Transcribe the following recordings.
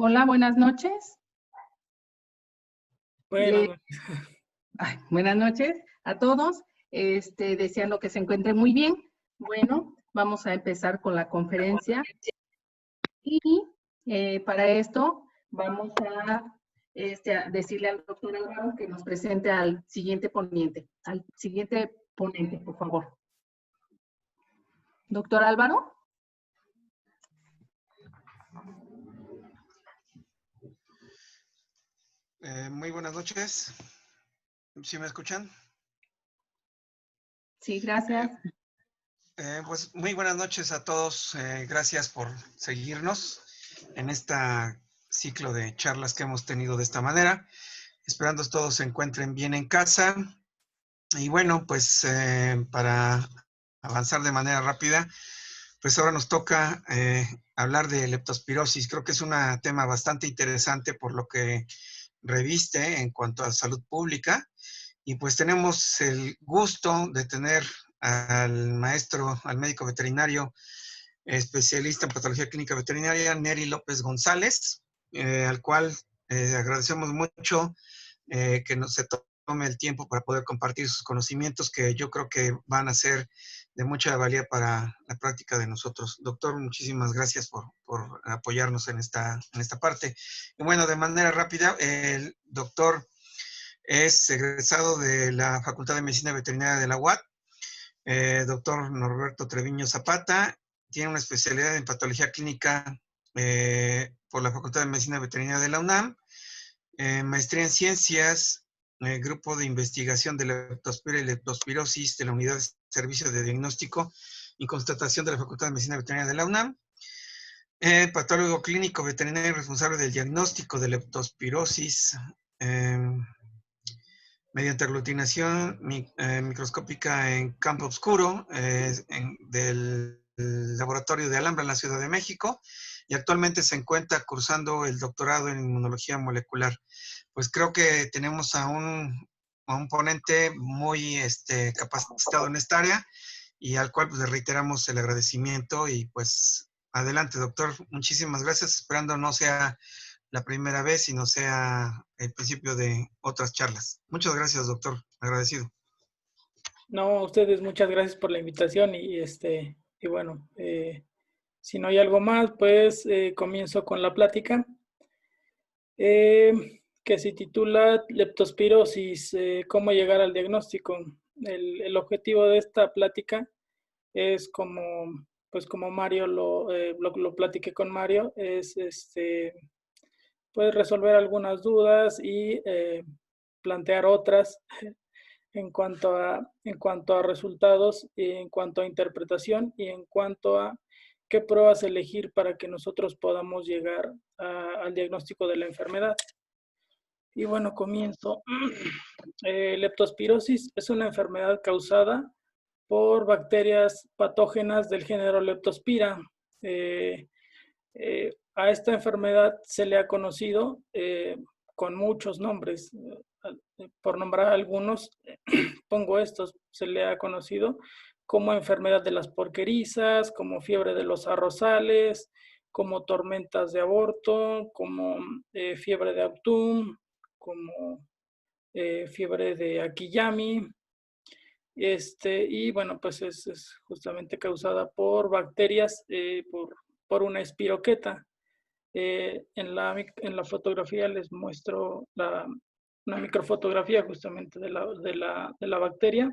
Hola, buenas noches. Buenas Le- noches. Buenas noches a todos. Deseando que se encuentren muy bien. Bueno, vamos a empezar con la conferencia y para esto vamos a decirle al doctor Álvaro que nos presente al siguiente ponente, por favor. Doctor Álvaro. Muy buenas noches. ¿Sí me escuchan? Sí, gracias. Pues muy buenas noches a todos. Gracias por seguirnos en este ciclo de charlas que hemos tenido de esta manera. Esperando que todos se encuentren bien en casa. Y bueno, pues para avanzar de manera rápida, pues ahora nos toca hablar de leptospirosis. Creo que es un tema bastante interesante por lo que reviste en cuanto a salud pública. Y pues tenemos el gusto de tener al maestro, al médico veterinario, especialista en patología clínica veterinaria, Neri López González, al cual agradecemos mucho que se tome el tiempo para poder compartir sus conocimientos, que yo creo que van a ser de mucha valía para la práctica de nosotros. Doctor, muchísimas gracias por apoyarnos en esta parte. Y bueno, de manera rápida, el doctor es egresado de la Facultad de Medicina Veterinaria de la UAT, doctor Norberto Treviño Zapata, tiene una especialidad en patología clínica por la Facultad de Medicina Veterinaria de la UNAM, maestría en ciencias, grupo de investigación de leptospira y leptospirosis de la Unidad de Servicio de Diagnóstico y Constatación de la Facultad de Medicina Veterinaria de la UNAM, patólogo clínico veterinario responsable del diagnóstico de leptospirosis, mediante aglutinación microscópica en campo oscuro del laboratorio de Alhambra en la Ciudad de México, y actualmente se encuentra cursando el doctorado en inmunología molecular. Pues creo que tenemos a un ponente muy capacitado en esta área, y al cual pues, le reiteramos el agradecimiento. Y pues adelante, doctor, muchísimas gracias, esperando no sea la primera vez y no sea el principio de otras charlas. Muchas gracias, doctor. Agradecido. No, a ustedes muchas gracias por la invitación y bueno, si no hay algo más, pues comienzo con la plática que se titula Leptospirosis, ¿cómo llegar al diagnóstico? El objetivo de esta plática es pues como Mario lo platiqué con Mario, es pues resolver algunas dudas y plantear otras en cuanto a resultados, en cuanto a interpretación y en cuanto a qué pruebas elegir para que nosotros podamos llegar al diagnóstico de la enfermedad. Y bueno, comienzo. Leptospirosis es una enfermedad causada por bacterias patógenas del género Leptospira. A esta enfermedad se le ha conocido con muchos nombres. Por nombrar algunos, pongo estos, se le ha conocido como enfermedad de las porquerizas, como fiebre de los arrozales, como tormentas de aborto, como fiebre de Autun, como fiebre de Akiyami. Y bueno, pues es justamente causada por bacterias, por una espiroqueta. En la fotografía les muestro una microfotografía justamente de la bacteria.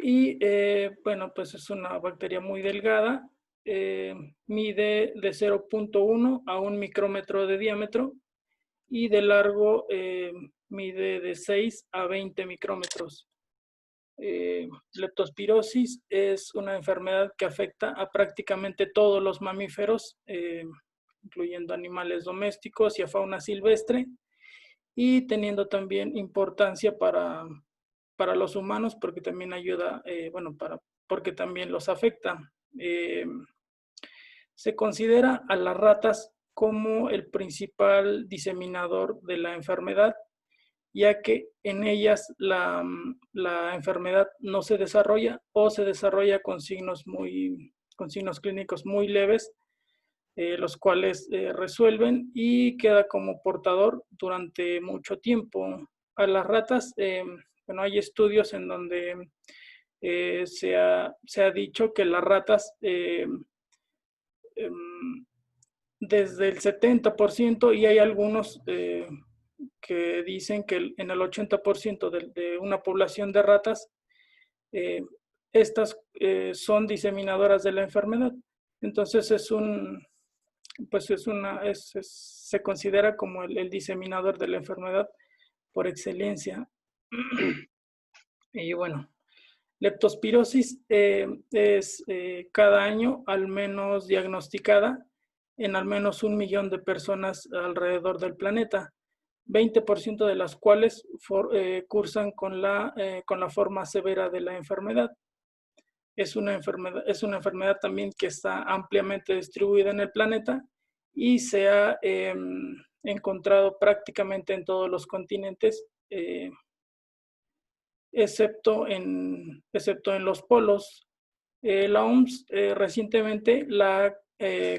Y bueno, pues es una bacteria muy delgada, mide de 0.1 a 1 micrómetro de diámetro y de largo mide de 6 a 20 micrómetros. Leptospirosis es una enfermedad que afecta a prácticamente todos los mamíferos, incluyendo animales domésticos y a fauna silvestre, y teniendo también importancia para los humanos porque también ayuda, porque también los afecta. Se considera a las ratas como el principal diseminador de la enfermedad, ya que en ellas la enfermedad no se desarrolla o se desarrolla con signos clínicos muy leves, los cuales resuelven y queda como portador durante mucho tiempo. A las ratas, bueno, hay estudios en donde se ha dicho que las ratas desde el 70%, y hay algunos que dicen que en el 80% de una población de ratas, estas son diseminadoras de la enfermedad. Entonces se considera como el diseminador de la enfermedad por excelencia. Y bueno, leptospirosis es cada año al menos diagnosticada en al menos 1 millón de personas alrededor del planeta, 20% de las cuales cursan con la forma severa de la enfermedad. Es una enfermedad también que está ampliamente distribuida en el planeta y se ha encontrado prácticamente en todos los continentes, excepto en los polos. La OMS recientemente la ha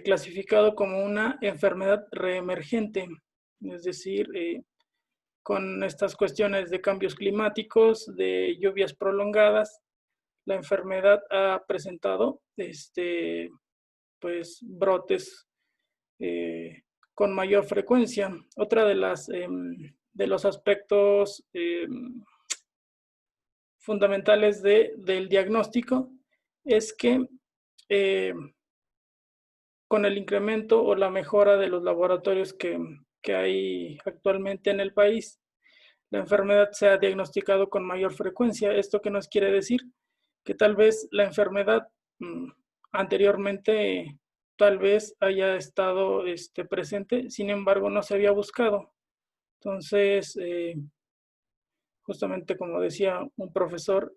clasificado como una enfermedad reemergente, es decir, con estas cuestiones de cambios climáticos, de lluvias prolongadas, la enfermedad ha presentado pues, brotes con mayor frecuencia. Otra de los aspectos fundamentales del diagnóstico es que con el incremento o la mejora de los laboratorios que hay actualmente en el país, la enfermedad se ha diagnosticado con mayor frecuencia. ¿Esto qué nos quiere decir? Que tal vez la enfermedad anteriormente tal vez haya estado presente, sin embargo no se había buscado. Entonces, justamente como decía un profesor,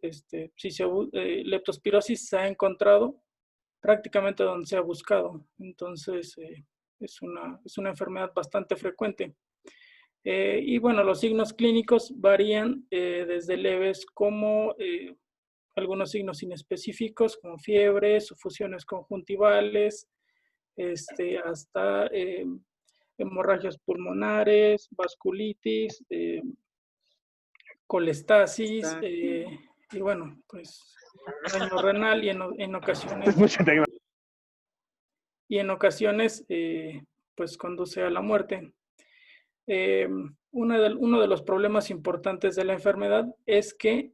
leptospirosis se ha encontrado prácticamente donde se ha buscado. Entonces, es una enfermedad bastante frecuente. Y bueno, los signos clínicos varían desde leves como algunos signos inespecíficos como fiebre, sufusiones conjuntivales, hasta hemorragias pulmonares, vasculitis, colestasis, y bueno, pues daño renal y en ocasiones pues conduce a la muerte. Uno de los problemas importantes de la enfermedad es que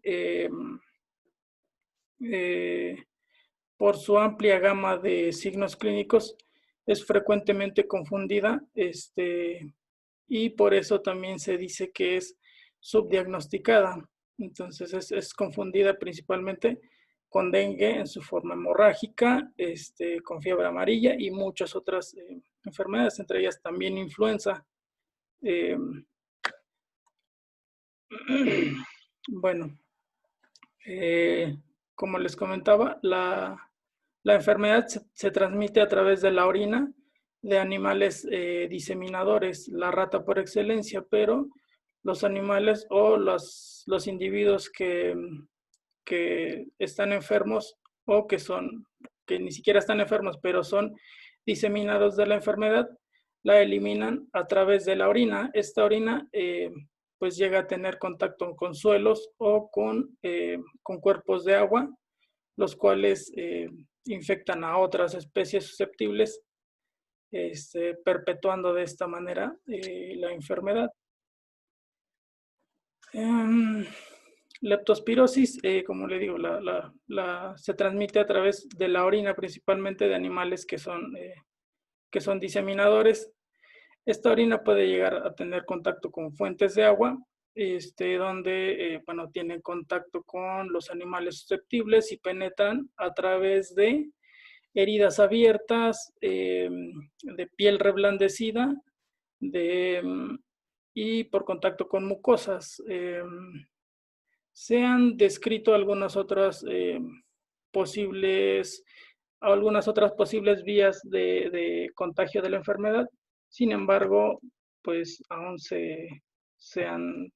por su amplia gama de signos clínicos es frecuentemente confundida, y por eso también se dice que es subdiagnosticada. Entonces es confundida principalmente con dengue en su forma hemorrágica, con fiebre amarilla y muchas otras enfermedades, entre ellas también influenza. Bueno, como les comentaba, la enfermedad se transmite a través de la orina de animales diseminadores, la rata por excelencia, pero los animales o los individuos que están enfermos o que ni siquiera están enfermos, pero son diseminados de la enfermedad, la eliminan a través de la orina. Esta orina pues llega a tener contacto con suelos o con cuerpos de agua, los cuales infectan a otras especies susceptibles, perpetuando de esta manera la enfermedad. Leptospirosis, como le digo, se transmite a través de la orina, principalmente de animales que son diseminadores. Esta orina puede llegar a tener contacto con fuentes de agua, donde bueno, tienen contacto con los animales susceptibles y penetran a través de heridas abiertas, de piel reblandecida, y por contacto con mucosas. Se han descrito algunas otras posibles vías de contagio de la enfermedad. Sin embargo, pues aún se han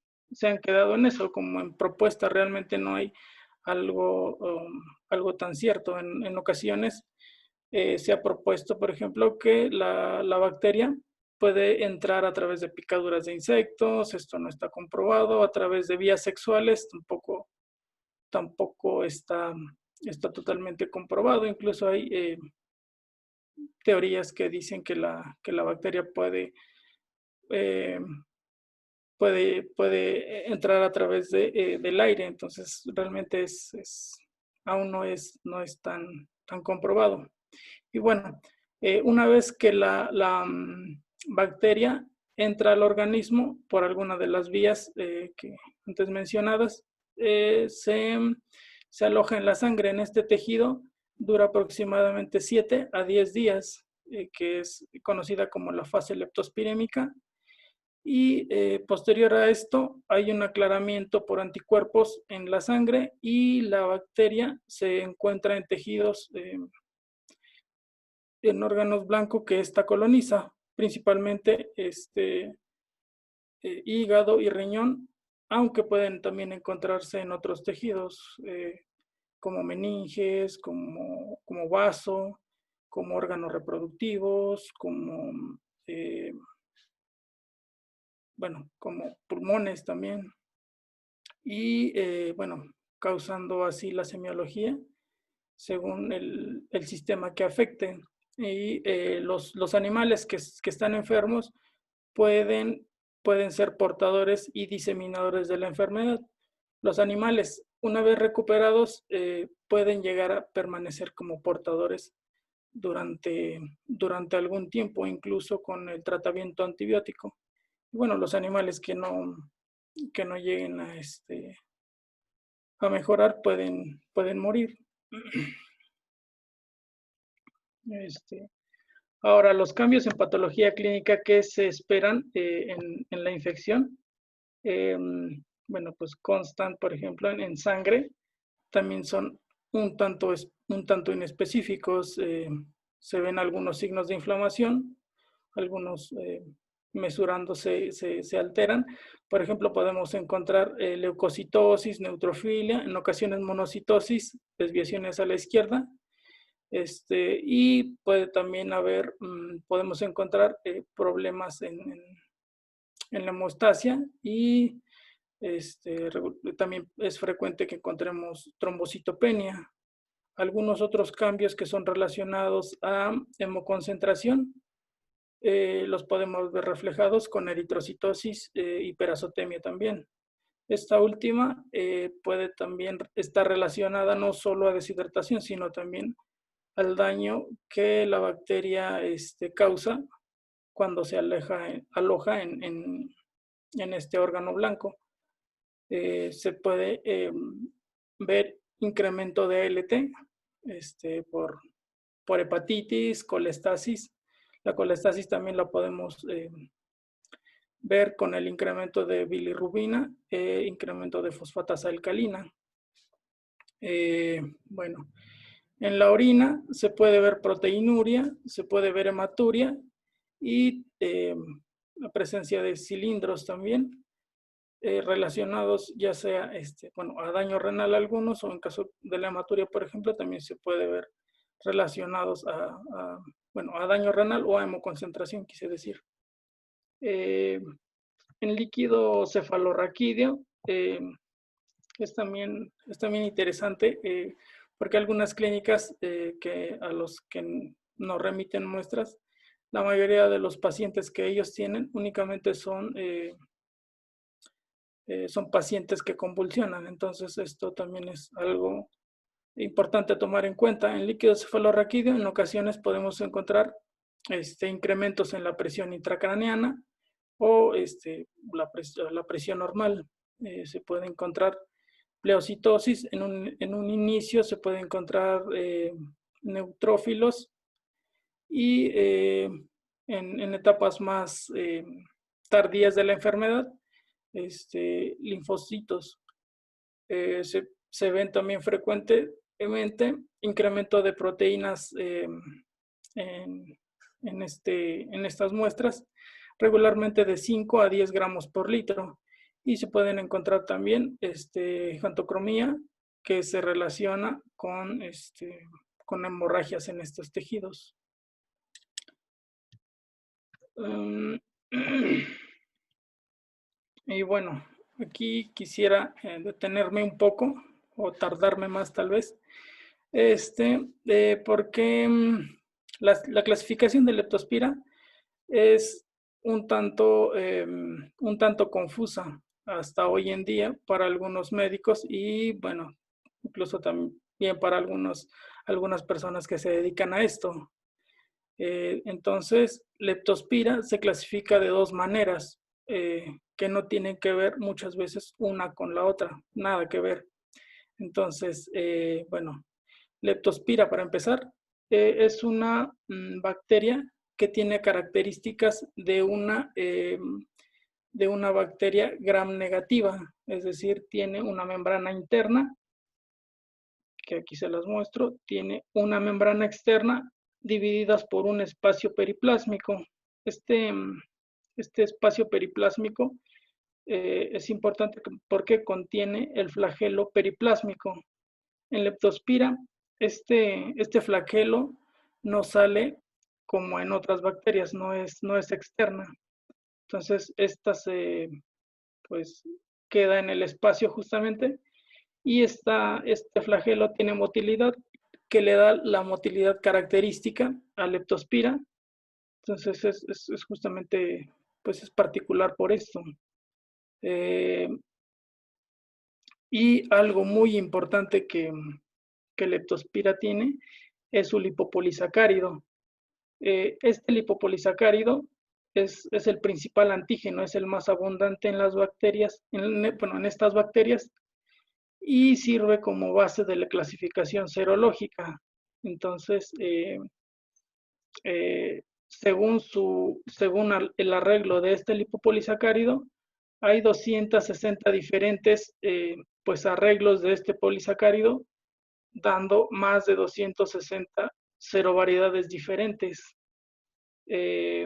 quedado en eso, como en propuesta. Realmente no hay algo tan cierto. En ocasiones se ha propuesto, por ejemplo, que la bacteria puede entrar a través de picaduras de insectos, esto no está comprobado, a través de vías sexuales tampoco está totalmente comprobado. Incluso hay teorías que dicen que la bacteria puede entrar a través del aire, entonces realmente aún no es tan comprobado. Y bueno, una vez que la bacteria entra al organismo por alguna de las vías que antes mencionadas, se aloja en la sangre, en este tejido, dura aproximadamente 7 a 10 días, que es conocida como la fase leptospirémica. Y posterior a esto hay un aclaramiento por anticuerpos en la sangre y la bacteria se encuentra en tejidos, en órganos blancos que esta coloniza, principalmente hígado y riñón, aunque pueden también encontrarse en otros tejidos como meninges, como vaso, como órganos reproductivos, como como pulmones también. Y causando así la semiología según el sistema que afecte. Y los animales que están enfermos pueden ser portadores y diseminadores de la enfermedad. Los animales, una vez recuperados, pueden llegar a permanecer como portadores durante algún tiempo, incluso con el tratamiento antibiótico. Bueno, los animales que no lleguen a mejorar pueden morir. Ahora, los cambios en patología clínica que se esperan en la infección, pues constan, por ejemplo, en sangre, también son un tanto inespecíficos. Se ven algunos signos de inflamación, algunos mesurándose se alteran. Por ejemplo, podemos encontrar leucocitosis, neutrofilia, en ocasiones monocitosis, desviaciones a la izquierda. Y puede también haber, podemos encontrar problemas en la hemostasia y también es frecuente que encontremos trombocitopenia. Algunos otros cambios que son relacionados a hemoconcentración los podemos ver reflejados con eritrocitosis, hiperazotemia también. Esta última puede también estar relacionada no solo a deshidratación, sino también al daño que la bacteria causa cuando se aloja en este órgano blanco. Se puede ver incremento de ALT por hepatitis, colestasis. La colestasis también la podemos ver con el incremento de bilirrubina, incremento de fosfatasa alcalina. En la orina se puede ver proteinuria, se puede ver hematuria y la presencia de cilindros también relacionados ya sea a daño renal algunos, o en caso de la hematuria, por ejemplo, también se puede ver relacionados a daño renal o a hemoconcentración, quise decir. En líquido cefalorraquídeo es también interesante porque algunas clínicas a los que nos remiten muestras, la mayoría de los pacientes que ellos tienen únicamente son pacientes que convulsionan. Entonces esto también es algo importante tomar en cuenta. En líquido cefalorraquídeo en ocasiones podemos encontrar incrementos en la presión intracraneana o la presión normal. Se puede encontrar pleocitosis. En un inicio se puede encontrar neutrófilos y en etapas más tardías de la enfermedad, linfocitos. Se ven también frecuentemente incremento de proteínas en estas muestras, regularmente de 5 a 10 gramos por litro. Y se pueden encontrar también xantocromía, que se relaciona con con hemorragias en estos tejidos. Y bueno, aquí quisiera detenerme un poco o tardarme más tal vez, porque la clasificación de leptospira es un tanto confusa hasta hoy en día para algunos médicos y bueno, incluso también para algunas personas que se dedican a esto. Entonces, leptospira se clasifica de dos maneras que no tienen que ver muchas veces una con la otra, nada que ver. Entonces, bueno, leptospira para empezar es una bacteria que tiene características de una bacteria gram negativa, es decir, tiene una membrana interna, que aquí se las muestro, tiene una membrana externa divididas por un espacio periplásmico. Este espacio periplásmico es importante porque contiene el flagelo periplásmico. En leptospira, este flagelo no sale como en otras bacterias, no es externa. Entonces, esta pues, queda en el espacio justamente y este flagelo tiene motilidad que le da la motilidad característica a leptospira. Entonces, es justamente, pues es particular por esto. Y algo muy importante que leptospira tiene es su lipopolisacárido. Este lipopolisacárido es el principal antígeno, es el más abundante en las bacterias, en estas bacterias, y sirve como base de la clasificación serológica. Entonces, según el arreglo de este lipopolisacárido, hay 260 diferentes pues arreglos de este polisacárido, dando más de 260 serovariedades diferentes, que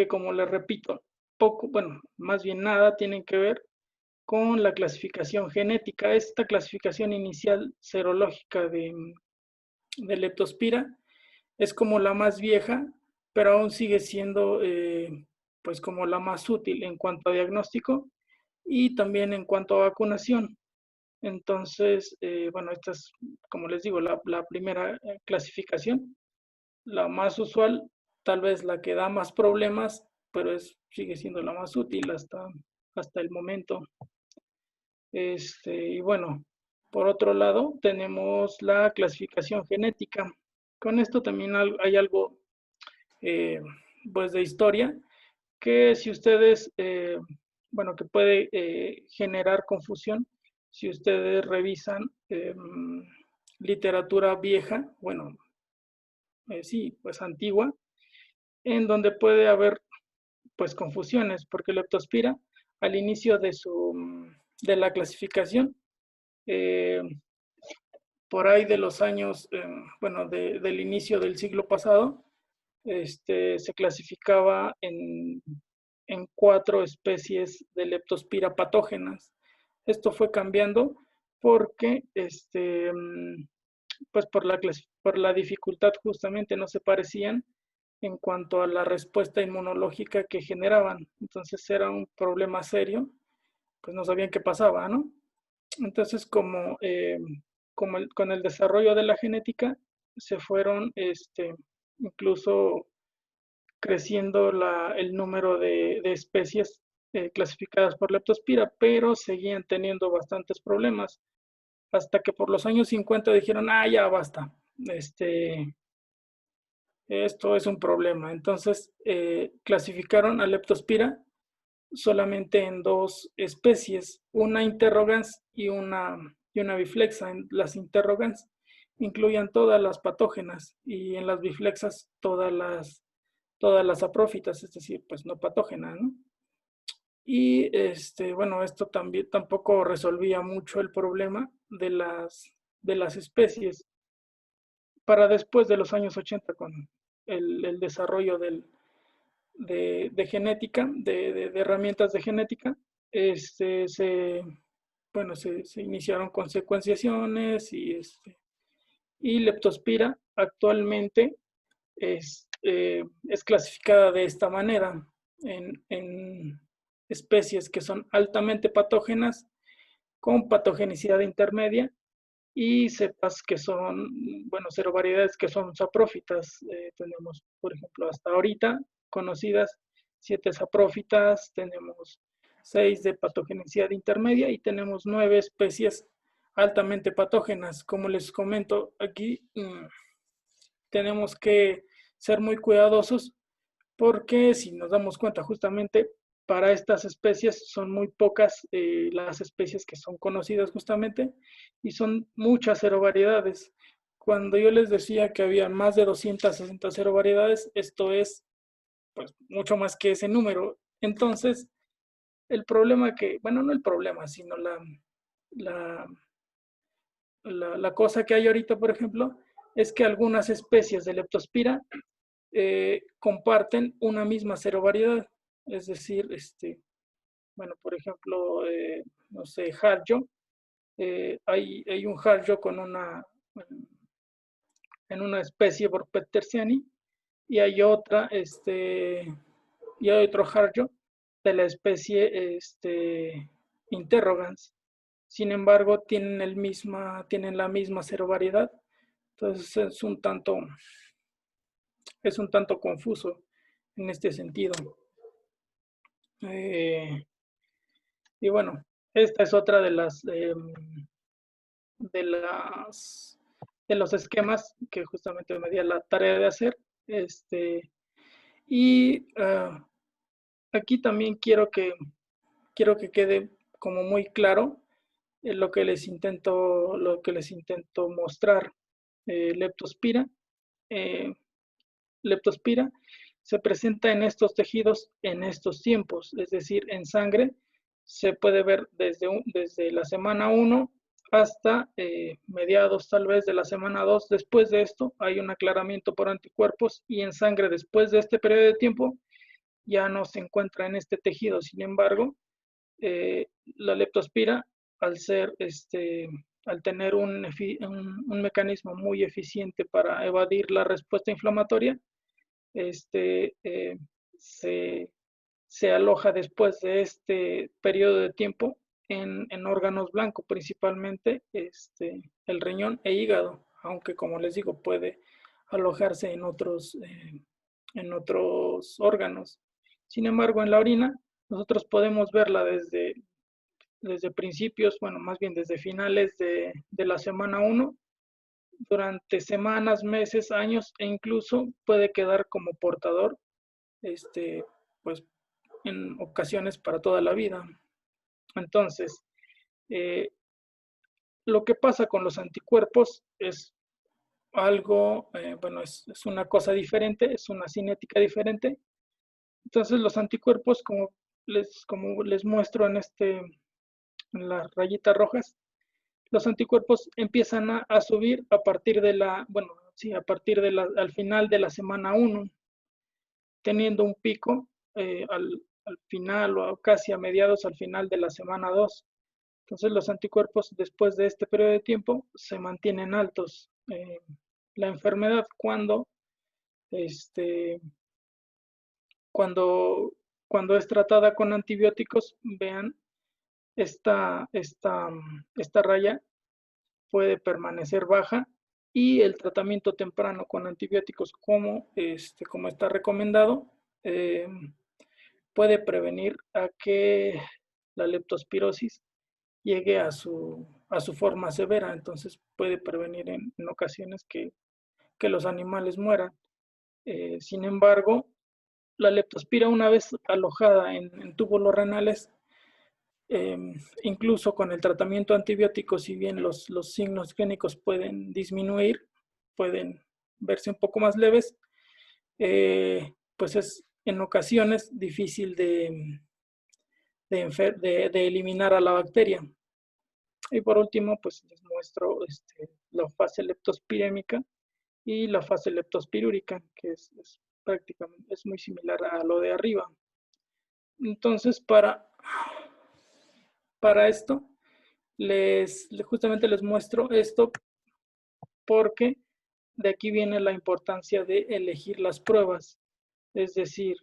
como les repito, más bien nada tienen que ver con la clasificación genética. Esta clasificación inicial serológica de leptospira es como la más vieja, pero aún sigue siendo pues como la más útil en cuanto a diagnóstico y también en cuanto a vacunación. Entonces, bueno, esta es, como les digo, la primera clasificación, la más usual, tal vez la que da más problemas, pero sigue siendo la más útil hasta el momento. Y bueno, por otro lado, tenemos la clasificación genética. Con esto también hay algo, pues, de historia, que si ustedes, bueno, que puede generar confusión si ustedes revisan literatura vieja, bueno, sí, pues antigua, en donde puede haber, pues, confusiones, porque leptospira, al inicio de la clasificación, por ahí de los años, bueno, del inicio del siglo pasado, se clasificaba en 4 especies de leptospira patógenas. Esto fue cambiando porque, pues por la dificultad justamente no se parecían en cuanto a la respuesta inmunológica que generaban. Entonces era un problema serio, pues no sabían qué pasaba, ¿no? Entonces, con el desarrollo de la genética, se fueron incluso creciendo el número de especies clasificadas por leptospira, pero seguían teniendo bastantes problemas, hasta que por los años 50 dijeron, ya basta, esto es un problema. Entonces, clasificaron a leptospira solamente en 2 especies, una interrogans y una biflexa. Las interrogans incluían todas las patógenas y en las biflexas todas las saprófitas, es decir, pues no patógenas, ¿no? Y bueno, esto tampoco resolvía mucho el problema de las especies. Para después de los años 80, con el desarrollo de genética, de herramientas de genética, se iniciaron con secuenciaciones Y Leptospira actualmente es clasificada de esta manera en especies que son altamente patógenas, con patogenicidad intermedia, y cepas que son, bueno, serovariedades que son saprófitas. Tenemos, por ejemplo, hasta ahorita conocidas 7 saprófitas, tenemos 6 de patogenicidad intermedia y tenemos 9 especies altamente patógenas. Como les comento aquí, tenemos que ser muy cuidadosos porque si nos damos cuenta justamente para estas especies son muy pocas las especies que son conocidas justamente y son muchas serovariedades. Cuando yo les decía que había más de 260 serovariedades, esto es pues mucho más que ese número. Entonces, el problema que, bueno, no el problema, sino la, la cosa que hay ahorita, por ejemplo, es que algunas especies de Leptospira comparten una misma serovariedad. Es decir, bueno, por ejemplo, no sé, Jarjo, hay un Jarjo con en una especie por Petersiani, y hay otra, y hay otro Jarjo de la especie Interrogans. Sin embargo, tienen la misma serovariedad. Entonces es un tanto confuso en este sentido. Y bueno, esta es otra de de las de los esquemas que justamente me di a la tarea de hacer. Y aquí también quiero que quede como muy claro lo que les intento mostrar. Leptospira, eh, Leptospira se presenta en estos tejidos en estos tiempos, es decir, en sangre se puede ver desde la semana 1 hasta mediados tal vez de la semana 2. Después de esto hay un aclaramiento por anticuerpos y en sangre después de este periodo de tiempo ya no se encuentra en este tejido. Sin embargo, la leptospira, al tener un mecanismo muy eficiente para evadir la respuesta inflamatoria, se, se aloja después de este periodo de tiempo en órganos blancos, principalmente el riñón e hígado, aunque como les digo, puede alojarse en otros órganos. Sin embargo, en la orina, nosotros podemos verla desde principios, bueno, más bien desde finales de la semana 1, durante semanas, meses, años, e incluso puede quedar como portador, pues en ocasiones para toda la vida. Entonces, lo que pasa con los anticuerpos es algo, bueno, es una cosa diferente, es una cinética diferente. Entonces, los anticuerpos, como les muestro en las rayitas rojas, los anticuerpos empiezan a subir a partir bueno, sí, a partir al final de la semana 1, teniendo un pico al final o casi a mediados al final de la semana 2. Entonces los anticuerpos después de este periodo de tiempo se mantienen altos. La enfermedad este, cuando, cuando es tratada con antibióticos, vean, esta raya puede permanecer baja y el tratamiento temprano con antibióticos como está recomendado puede prevenir a que la leptospirosis llegue a su forma severa. Entonces puede prevenir en ocasiones que los animales mueran. Sin embargo, la leptospira, una vez alojada en túbulos renales, incluso con el tratamiento antibiótico, si bien los signos clínicos pueden disminuir, pueden verse un poco más leves, pues es en ocasiones difícil de eliminar a la bacteria. Y por último, pues les muestro la fase leptospirémica y la fase leptospirúrica, que es prácticamente es muy similar a lo de arriba. Entonces, para esto, justamente les muestro esto porque de aquí viene la importancia de elegir las pruebas. Es decir,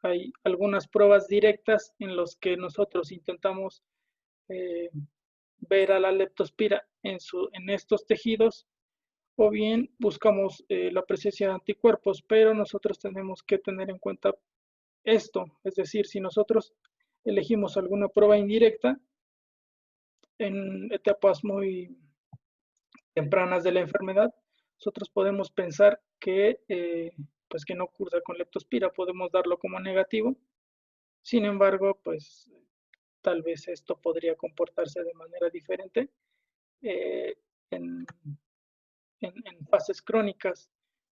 hay algunas pruebas directas en las que nosotros intentamos ver a la leptospira en estos tejidos, o bien buscamos la presencia de anticuerpos, pero nosotros tenemos que tener en cuenta esto. Es decir, si nosotros elegimos alguna prueba indirecta en etapas muy tempranas de la enfermedad, nosotros podemos pensar que, pues que no cursa con leptospira, podemos darlo como negativo. Sin embargo, pues tal vez esto podría comportarse de manera diferente eh, en, en fases crónicas.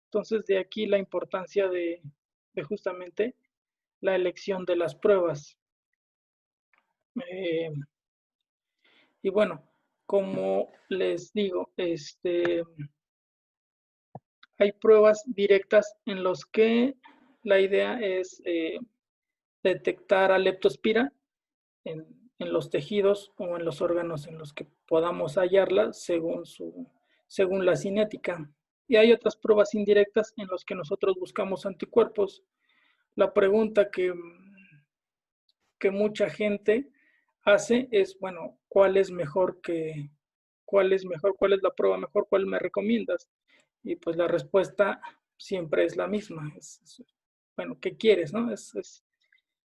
Entonces, de aquí la importancia de justamente la elección de las pruebas. Y bueno, como les digo, hay pruebas directas en los que la idea es detectar a leptospira en los tejidos o en los órganos en los que podamos hallarla según la cinética. Y hay otras pruebas indirectas en las que nosotros buscamos anticuerpos. La pregunta que mucha gente hace es, bueno, ¿cuál es mejor? ¿Cuál es la prueba mejor? ¿Cuál me recomiendas? Y pues la respuesta siempre es la misma. Bueno, ¿qué quieres, no?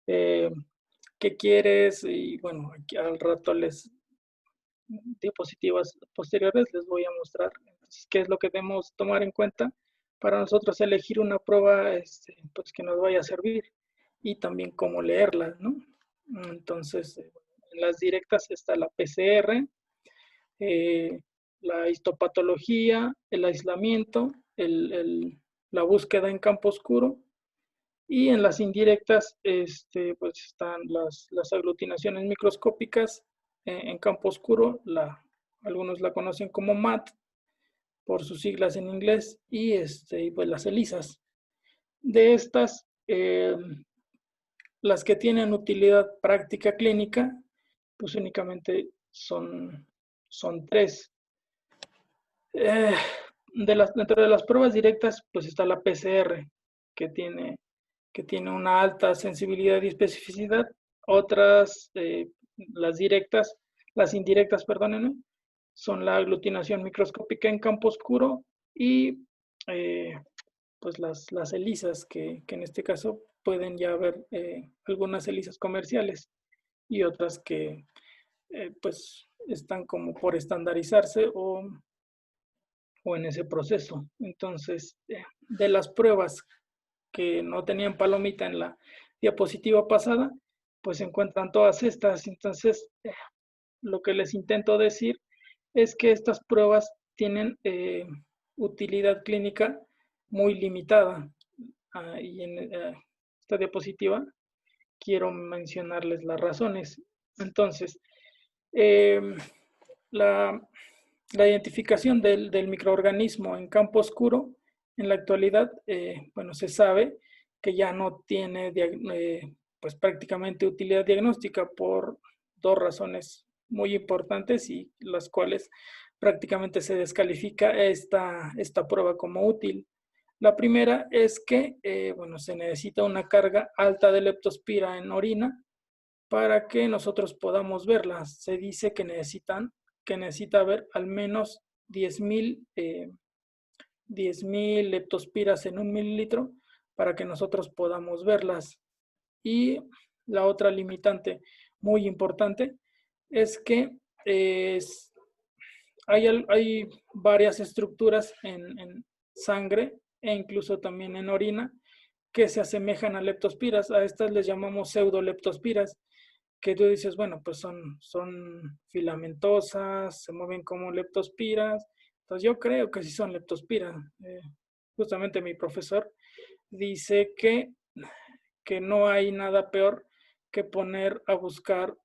¿Qué quieres? Y bueno, aquí al rato diapositivas posteriores les voy a mostrar entonces, qué es lo que debemos tomar en cuenta para nosotros elegir una prueba pues que nos vaya a servir, y también cómo leerla, ¿no? Entonces, en las directas está la PCR, la histopatología, el aislamiento, la búsqueda en campo oscuro, y en las indirectas pues están las aglutinaciones microscópicas en campo oscuro, algunos la conocen como MAT por sus siglas en inglés, y pues las ELISAs. De estas, las que tienen utilidad práctica clínica, pues únicamente son 3. Dentro de las pruebas directas, pues está la PCR, que tiene una alta sensibilidad y especificidad. Otras, las indirectas, perdónenme, son la aglutinación microscópica en campo oscuro y pues las ELISAs, que en este caso pueden ya haber algunas ELISAs comerciales y otras que pues están como por estandarizarse o en ese proceso. Entonces, de las pruebas que no tenían palomita en la diapositiva pasada, pues se encuentran todas estas. Entonces, lo que les intento decir es que estas pruebas tienen utilidad clínica muy limitada. Y en esta diapositiva quiero mencionarles las razones. Entonces, la identificación del microorganismo en campo oscuro, en la actualidad, bueno, se sabe que ya no tiene pues prácticamente utilidad diagnóstica por 2 razones muy importantes, y las cuales prácticamente se descalifica esta prueba como útil. La primera es que, bueno, se necesita una carga alta de leptospira en orina para que nosotros podamos verla. Se dice que necesita haber al menos 10,000 leptospiras en 1 mililitro para que nosotros podamos verlas. Y la otra limitante muy importante es que hay varias estructuras en sangre e incluso también en orina que se asemejan a leptospiras. A estas les llamamos pseudoleptospiras, que tú dices, bueno, pues son filamentosas, se mueven como leptospiras. Entonces yo creo que sí son leptospiras. Justamente mi profesor dice que no hay nada peor que poner a buscar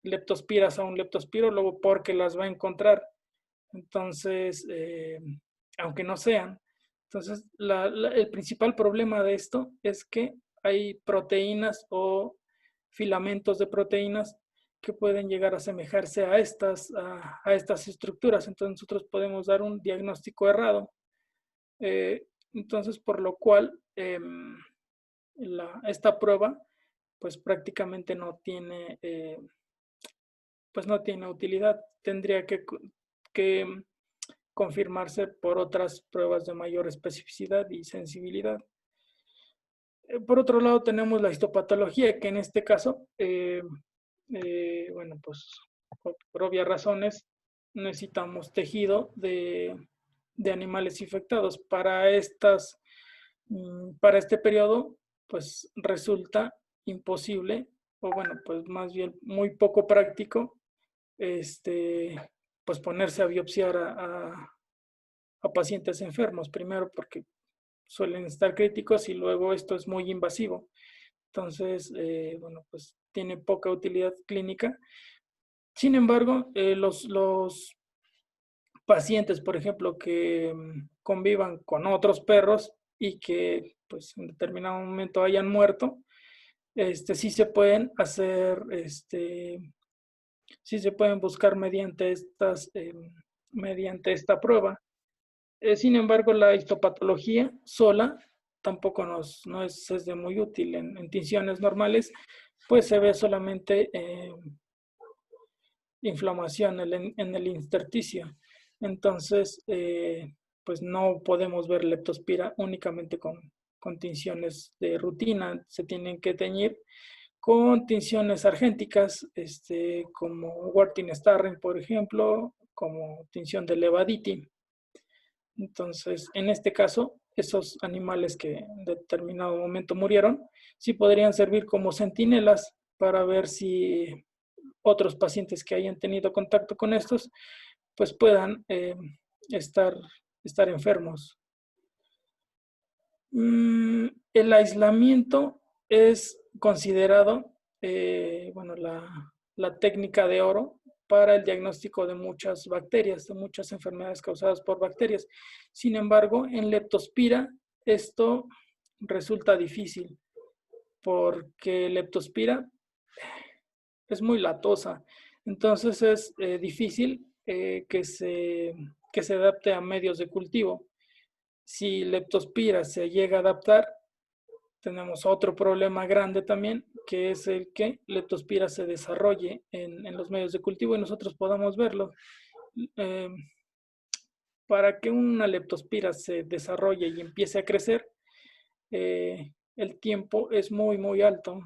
leptospiras a un leptospirólogo, porque las va a encontrar. Entonces, aunque no sean. Entonces, el principal problema de esto es que hay proteínas o filamentos de proteínas que pueden llegar a asemejarse a estas estructuras. Entonces nosotros podemos dar un diagnóstico errado. Entonces, por lo cual, esta prueba pues prácticamente no tiene, pues no tiene utilidad. Tendría que confirmarse por otras pruebas de mayor especificidad y sensibilidad. Por otro lado, tenemos la histopatología, que en este caso, bueno, pues por obvias razones, necesitamos tejido de animales infectados. Para este periodo, pues resulta imposible, o bueno, pues más bien muy poco práctico, pues ponerse a biopsiar a pacientes enfermos, primero porque suelen estar críticos y luego esto es muy invasivo. Entonces, bueno, pues tiene poca utilidad clínica. Sin embargo, los pacientes, por ejemplo, que convivan con otros perros y que pues en determinado momento hayan muerto, sí se pueden hacer, sí se pueden buscar mediante esta prueba. Sin embargo, la histopatología sola tampoco no es de muy útil. En tinciones normales, pues se ve solamente inflamación en el intersticio. Entonces, pues no podemos ver leptospira únicamente con tinciones de rutina. Se tienen que teñir con tinciones argénticas, como Wartin-Starren, por ejemplo, como tinción de Levaditi. Entonces, en este caso, esos animales que en determinado momento murieron, sí podrían servir como centinelas para ver si otros pacientes que hayan tenido contacto con estos, pues puedan estar enfermos. El aislamiento es considerado, bueno, la técnica de oro para el diagnóstico de muchas bacterias, de muchas enfermedades causadas por bacterias. Sin embargo, en Leptospira esto resulta difícil porque Leptospira es muy latosa. Entonces es difícil que se adapte a medios de cultivo. Si Leptospira se llega a adaptar, tenemos otro problema grande también, que es el que Leptospira se desarrolle en los medios de cultivo y nosotros podamos verlo. Para que una Leptospira se desarrolle y empiece a crecer, el tiempo es muy, muy alto.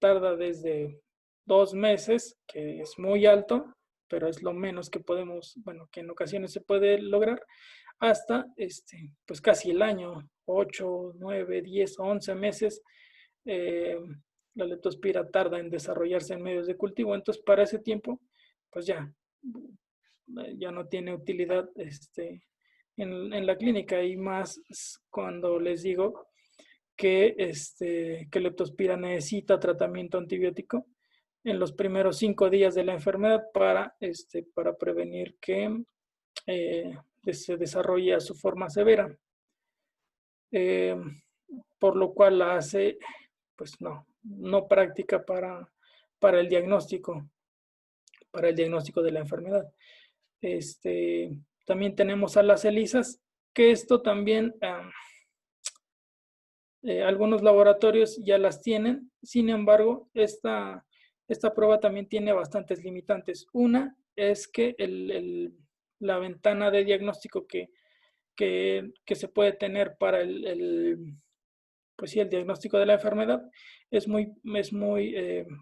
Tarda desde 2 meses, que es muy alto, pero es lo menos que podemos, bueno, que en ocasiones se puede lograr, hasta pues casi el año, 8, 9, 10, 11 meses. La leptospira tarda en desarrollarse en medios de cultivo, entonces para ese tiempo, pues ya no tiene utilidad en la clínica, y más cuando les digo que leptospira necesita tratamiento antibiótico en los primeros 5 días de la enfermedad para prevenir que se desarrolle a su forma severa. Por lo cual la hace, pues no práctica para el diagnóstico de la enfermedad. También tenemos a las ELISAs, que esto también algunos laboratorios ya las tienen. Sin embargo, esta prueba también tiene bastantes limitantes. Una es que la ventana de diagnóstico que se puede tener para pues sí, el diagnóstico de la enfermedad es muy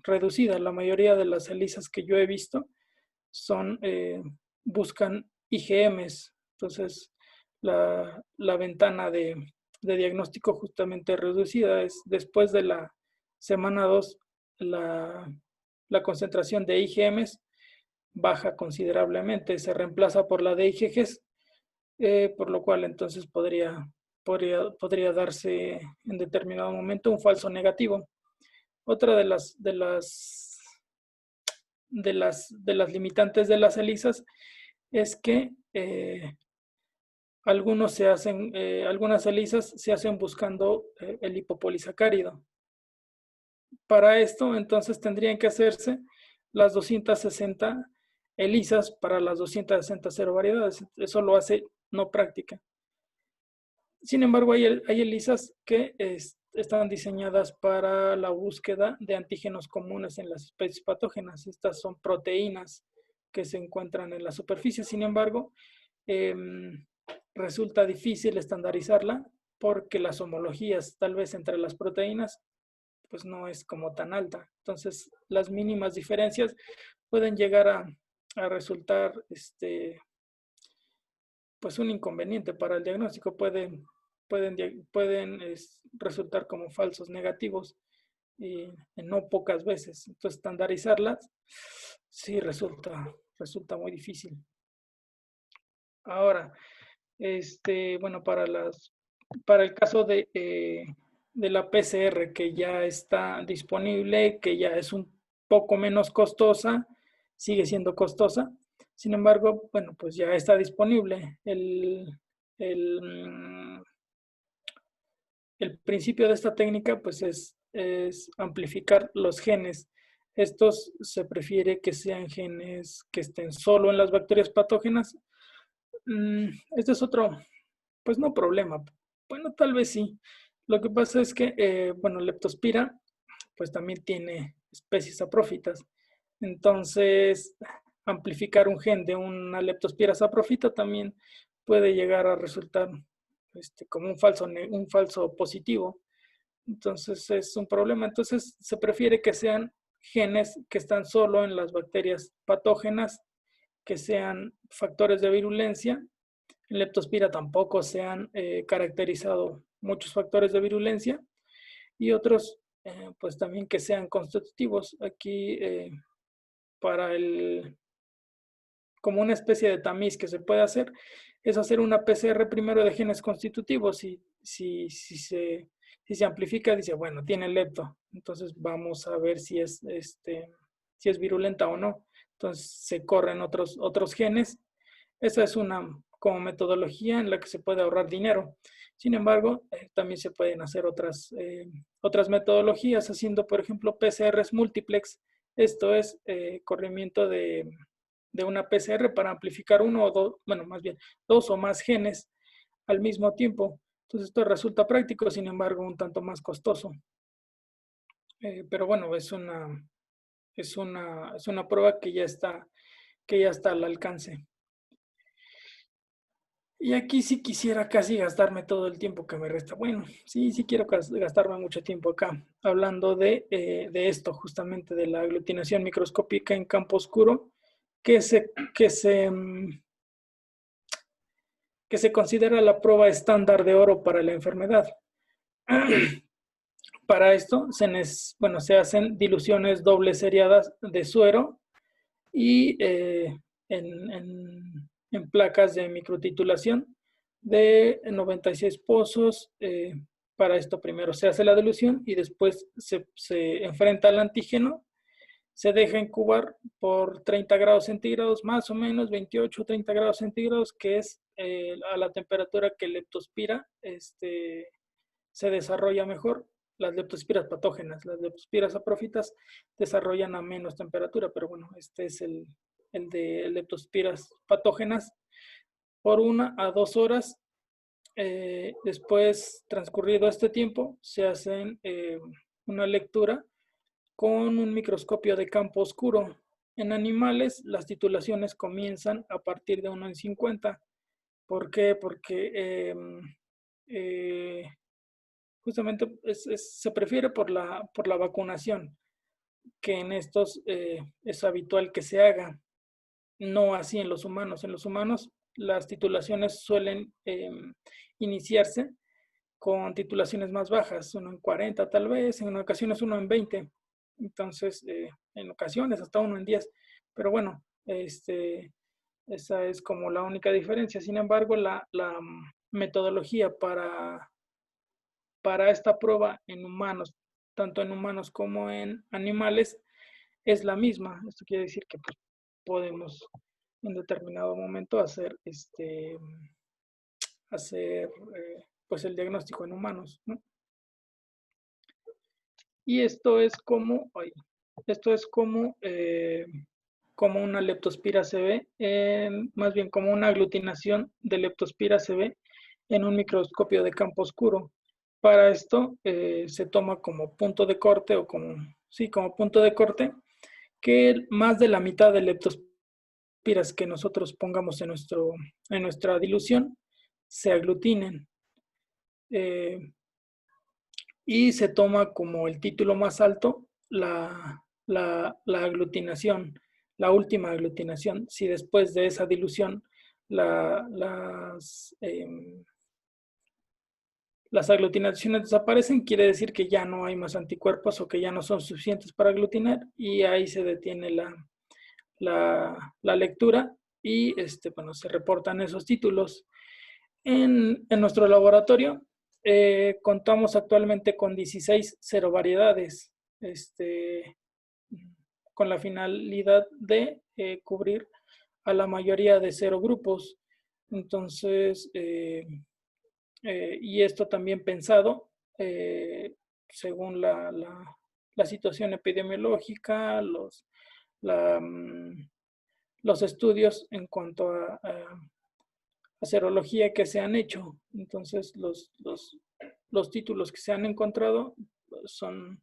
reducida. La mayoría de las ELISAs que yo he visto buscan IgMs. Entonces, la ventana de diagnóstico justamente reducida es después de la semana 2, la concentración de IgMs baja considerablemente, se reemplaza por la de IgGs, por lo cual entonces podría darse en determinado momento un falso negativo. Otra de las limitantes de las ELISAs es que algunas ELISAs se hacen buscando el lipopolisacárido. Para esto, entonces, tendrían que hacerse las 260 ELISAs para las 260 cero variedades. Eso lo hace no práctica. Sin embargo, hay ELISAs que están diseñadas para la búsqueda de antígenos comunes en las especies patógenas. Estas son proteínas que se encuentran en la superficie. Sin embargo, resulta difícil estandarizarla porque las homologías tal vez entre las proteínas pues no es como tan alta. Entonces, las mínimas diferencias pueden llegar a resultar pues un inconveniente para el diagnóstico. Pueden resultar como falsos negativos y no pocas veces. Entonces, estandarizarlas sí resulta muy difícil. Ahora, bueno, para el caso de la PCR que ya está disponible, que ya es un poco menos costosa, sigue siendo costosa. Sin embargo, bueno, pues ya está disponible. El principio de esta técnica pues es amplificar los genes. Estos se prefiere que sean genes que estén solo en las bacterias patógenas. Este es otro, pues no problema. Bueno, tal vez sí. Lo que pasa es que, bueno, Leptospira pues también tiene especies saprófitas. Entonces, amplificar un gen de una Leptospira saprófita también puede llegar a resultar como un falso positivo. Entonces, es un problema. Entonces, se prefiere que sean genes que están solo en las bacterias patógenas, que sean factores de virulencia. En Leptospira tampoco se han caracterizado muchos factores de virulencia y otros pues también que sean constitutivos. Aquí como una especie de tamiz que se puede hacer es hacer una PCR primero de genes constitutivos y si se amplifica dice, bueno, tiene lepto, entonces vamos a ver si es virulenta o no. Entonces se corren otros genes. Esa es una como metodología en la que se puede ahorrar dinero. Sin embargo, también se pueden hacer otras metodologías, haciendo, por ejemplo, PCRs múltiplex. Esto es corrimiento de una PCR para amplificar uno o dos, bueno, más bien, dos o más genes al mismo tiempo. Entonces, esto resulta práctico, sin embargo, un tanto más costoso. Pero bueno, es una prueba que ya está al alcance. Y aquí sí quisiera casi gastarme todo el tiempo que me resta. Bueno, sí quiero gastarme mucho tiempo acá, hablando de esto, justamente de la aglutinación microscópica en campo oscuro, que se considera la prueba estándar de oro para la enfermedad. Para esto se hacen diluciones doble seriadas de suero y en placas de microtitulación de 96 pozos. Para esto primero se hace la dilución y después se enfrenta al antígeno, se deja incubar por 30 grados centígrados, más o menos 28 o 30 grados centígrados, que es a la temperatura que Leptospira se desarrolla mejor. Las leptospiras patógenas, las leptospiras saprófitas desarrollan a menos temperatura, pero bueno, este es el de leptospiras patógenas por 1 a 2 horas. Después, transcurrido este tiempo, se hacen una lectura con un microscopio de campo oscuro. En animales, las titulaciones comienzan a partir de 1 en 50. ¿Por qué? Porque justamente se prefiere por la vacunación, que en estos es habitual que se haga, no así en los humanos. En los humanos las titulaciones suelen iniciarse con titulaciones más bajas, 1 en 40 tal vez, en ocasiones 1 en 20, entonces en ocasiones hasta 1 en 10, pero bueno, esa es como la única diferencia. Sin embargo, la metodología para esta prueba en humanos, tanto en humanos como en animales, es la misma. Esto quiere decir que pues, podemos en determinado momento hacer pues el diagnóstico en humanos, ¿no? Y esto es como Esto es como, como una leptospira CB, más bien como una aglutinación de leptospira CB en un microscopio de campo oscuro. Para esto se toma como punto de corte o como, sí, como punto de corte que más de la mitad de leptospiras que nosotros pongamos en nuestra dilución se aglutinen. Y se toma como el título más alto la aglutinación, la última aglutinación. Si después de esa dilución las aglutinaciones desaparecen, quiere decir que ya no hay más anticuerpos o que ya no son suficientes para aglutinar, y ahí se detiene la lectura y bueno, se reportan esos títulos. En nuestro laboratorio contamos actualmente con 16 serovariedades, con la finalidad de cubrir a la mayoría de serogrupos. Entonces, y esto también pensado según la situación epidemiológica, los estudios en cuanto a serología que se han hecho. Entonces, los títulos que se han encontrado son,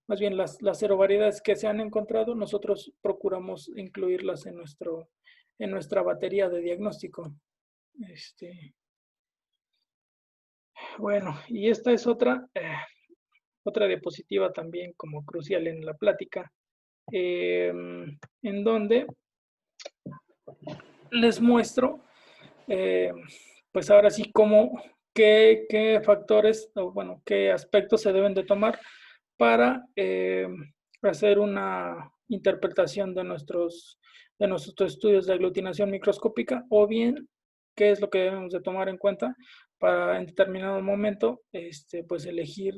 más bien las serovariedades que se han encontrado, nosotros procuramos incluirlas en nuestra batería de diagnóstico. Bueno, y esta es otra diapositiva también como crucial en la plática, en donde les muestro pues ahora sí qué factores o bueno, qué aspectos se deben de tomar para hacer una interpretación de nuestros estudios de aglutinación microscópica, o bien qué es lo que debemos de tomar en cuenta para en determinado momento pues elegir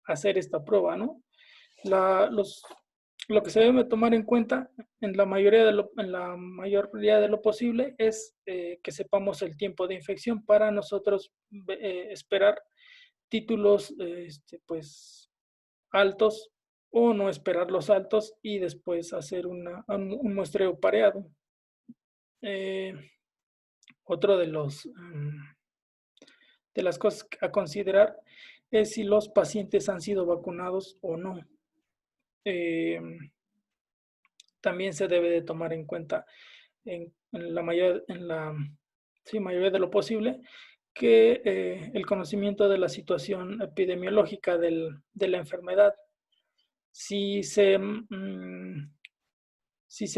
hacer esta prueba, ¿no? Lo que se debe tomar en cuenta en la mayoría de lo posible es que sepamos el tiempo de infección para nosotros esperar títulos pues altos, o no esperar los altos y después hacer un muestreo pareado. Otro de las cosas a considerar es si los pacientes han sido vacunados o no. También se debe de tomar en cuenta en la mayoría de lo posible que el conocimiento de la situación epidemiológica de la enfermedad. Si se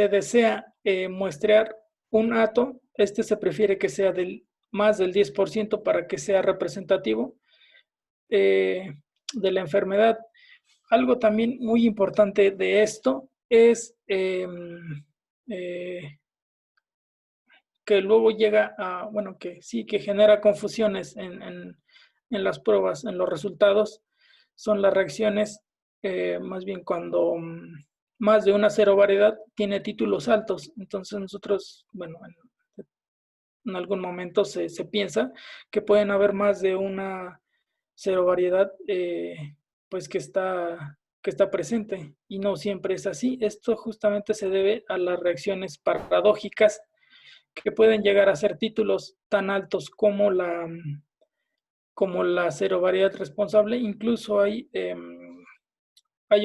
desea muestrear un hato, se prefiere que sea más del 10% para que sea representativo de la enfermedad. Algo también muy importante de esto es que luego llega a, bueno, que sí, que genera confusiones en las pruebas, en los resultados, son las reacciones, más bien cuando más de una serovariedad tiene títulos altos. Entonces nosotros, bueno, en algún momento se piensa que pueden haber más de una serovariedad pues que está presente, y no siempre es así. Esto justamente se debe a las reacciones paradójicas que pueden llegar a ser títulos tan altos como la serovariedad responsable. Incluso hay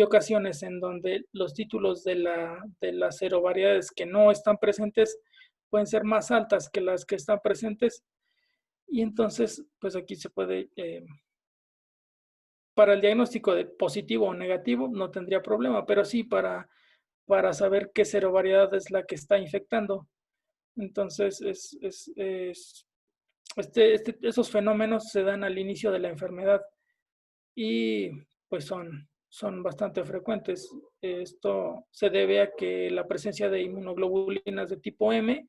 ocasiones en donde los títulos de las serovariedades que no están presentes pueden ser más altas que las que están presentes, y entonces pues aquí se puede para el diagnóstico de positivo o negativo no tendría problema, pero sí para saber qué serovariedad es la que está infectando. Entonces, esos fenómenos se dan al inicio de la enfermedad y pues son bastante frecuentes. Esto se debe a que la presencia de inmunoglobulinas de tipo M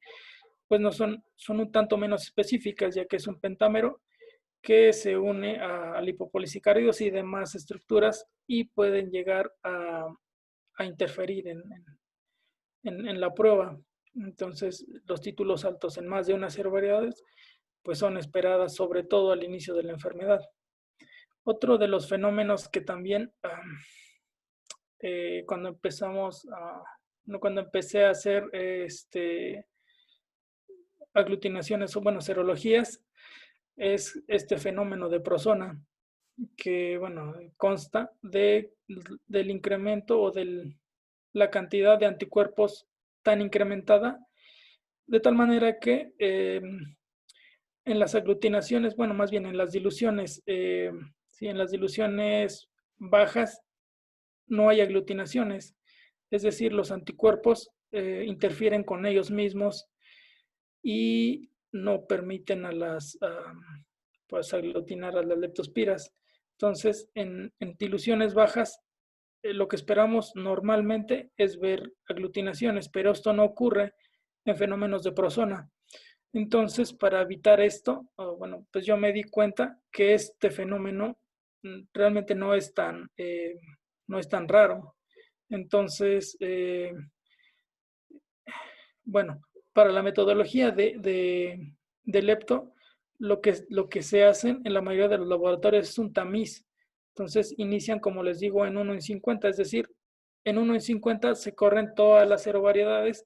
pues no son un tanto menos específicas, ya que es un pentámero que se une a lipopolisacáridos y demás estructuras y pueden llegar a interferir en la prueba. Entonces, los títulos altos en más de una serovariedades pues son esperadas sobre todo al inicio de la enfermedad. Otro de los fenómenos que también cuando cuando empecé a hacer aglutinaciones o, bueno, serologías, es este fenómeno de prozona, que, bueno, consta del incremento o de la cantidad de anticuerpos tan incrementada, de tal manera que en las aglutinaciones, bueno, más bien en las diluciones, sí, en las diluciones bajas no hay aglutinaciones, es decir, los anticuerpos interfieren con ellos mismos y no permiten pues aglutinar a las leptospiras. Entonces, en diluciones bajas, lo que esperamos normalmente es ver aglutinaciones, pero esto no ocurre en fenómenos de prozona. Entonces, para evitar esto, bueno, pues yo me di cuenta que este fenómeno realmente no es tan raro. Entonces, bueno, para la metodología de lepto, lo que se hacen en la mayoría de los laboratorios es un tamiz. Entonces, inician, como les digo, en 1 en 50, es decir, en 1 en 50 se corren todas las serovariedades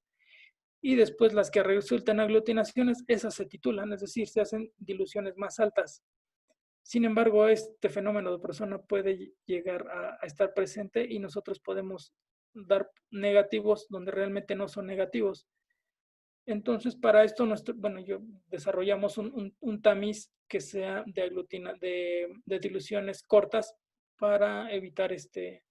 y después las que resultan aglutinaciones, esas se titulan, es decir, se hacen diluciones más altas. Sin embargo, este fenómeno de prozona puede llegar a estar presente y nosotros podemos dar negativos donde realmente no son negativos. Entonces, para esto, yo desarrollamos un tamiz que sea de diluciones cortas para evitar este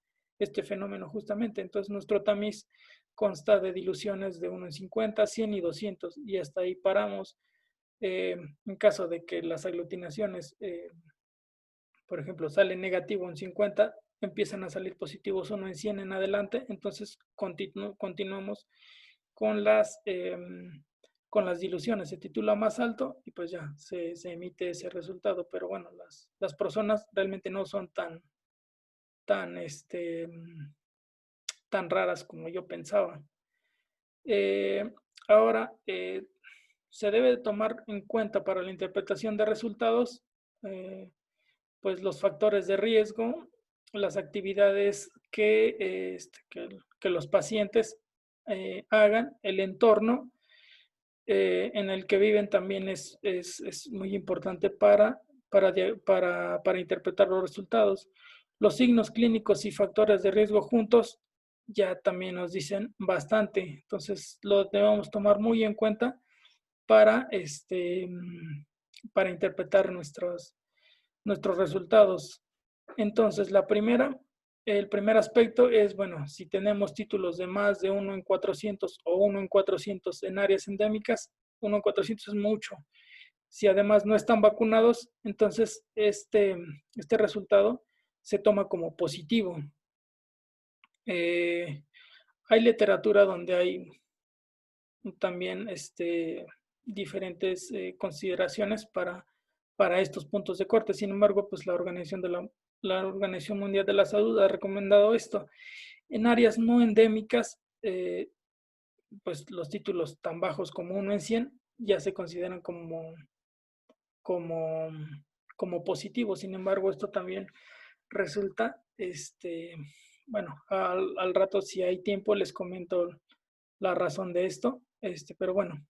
fenómeno justamente. Entonces, nuestro tamiz consta de diluciones de 1 en 50, 100 y 200, y hasta ahí paramos. En caso de que las aglutinaciones, por ejemplo, salen negativo en 50, empiezan a salir positivos 1 en 100 en adelante, entonces continuamos con con las diluciones. Se titula más alto y pues ya se emite ese resultado. Pero bueno, las prozonas realmente no son tan, tan raras como yo pensaba. Ahora, se debe tomar en cuenta para la interpretación de resultados, pues los factores de riesgo, las actividades que los pacientes hagan, el entorno en el que viven también es muy importante para interpretar los resultados. Los signos clínicos y factores de riesgo juntos ya también nos dicen bastante. Entonces, lo debemos tomar muy en cuenta para, para interpretar nuestros resultados. Entonces, el primer aspecto es, bueno, si tenemos títulos de más de 1 en 400 o 1 en 400 en áreas endémicas, 1 en 400 es mucho. Si además no están vacunados, entonces este resultado se toma como positivo. Hay literatura donde hay también diferentes consideraciones para estos puntos de corte. Sin embargo, pues la Organización Mundial de la Salud ha recomendado esto. En áreas no endémicas, pues los títulos tan bajos como 1 en 100 ya se consideran como positivos. Sin embargo, esto también resulta, bueno, al rato, si hay tiempo, les comento la razón de esto, pero bueno.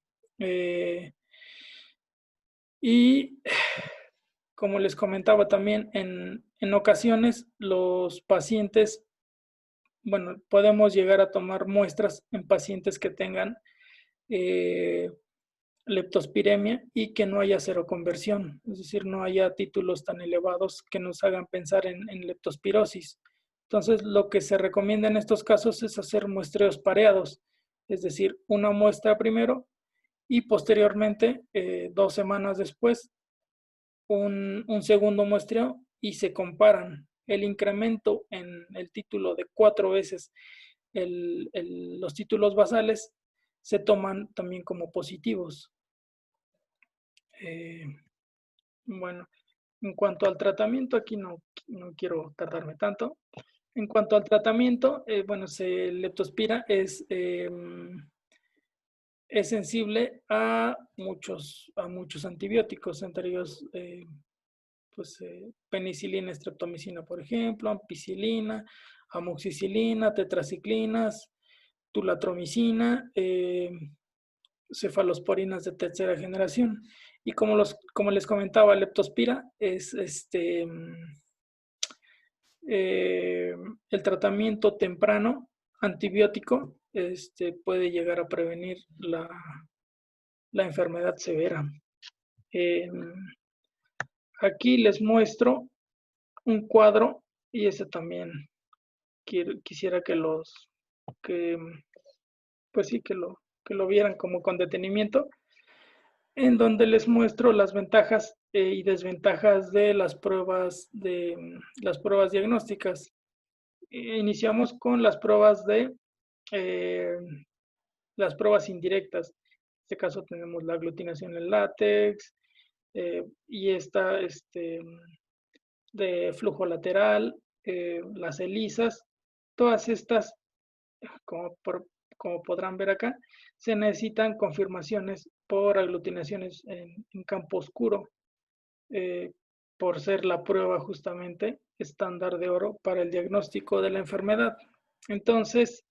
Y como les comentaba también, en ocasiones los pacientes, bueno, podemos llegar a tomar muestras en pacientes que tengan leptospiremia y que no haya seroconversión, es decir, no haya títulos tan elevados que nos hagan pensar en leptospirosis. Entonces, lo que se recomienda en estos casos es hacer muestreos pareados, es decir, una muestra primero y posteriormente, 2 semanas después, un segundo muestreo y se comparan el incremento en el título de 4 veces los títulos basales, se toman también como positivos. Bueno, en cuanto al tratamiento, aquí no quiero tardarme tanto. En cuanto al tratamiento, bueno, leptospira es sensible a muchos antibióticos, entre ellos pues, penicilina, streptomicina, por ejemplo, ampicilina, amoxicilina, tetraciclinas, tulatromicina, cefalosporinas de tercera generación. Y como les comentaba, leptospira es el tratamiento temprano antibiótico puede llegar a prevenir la enfermedad severa. Aquí les muestro un cuadro y ese también quisiera que pues sí, que lo vieran como con detenimiento, en donde les muestro las ventajas y desventajas de las pruebas diagnósticas. Iniciamos con las pruebas las pruebas indirectas. En este caso tenemos la aglutinación en látex y esta de flujo lateral, las ELISAs. Todas estas, como podrán ver acá, se necesitan confirmaciones por aglutinaciones en campo oscuro, por ser la prueba justamente estándar de oro para el diagnóstico de la enfermedad. Entonces,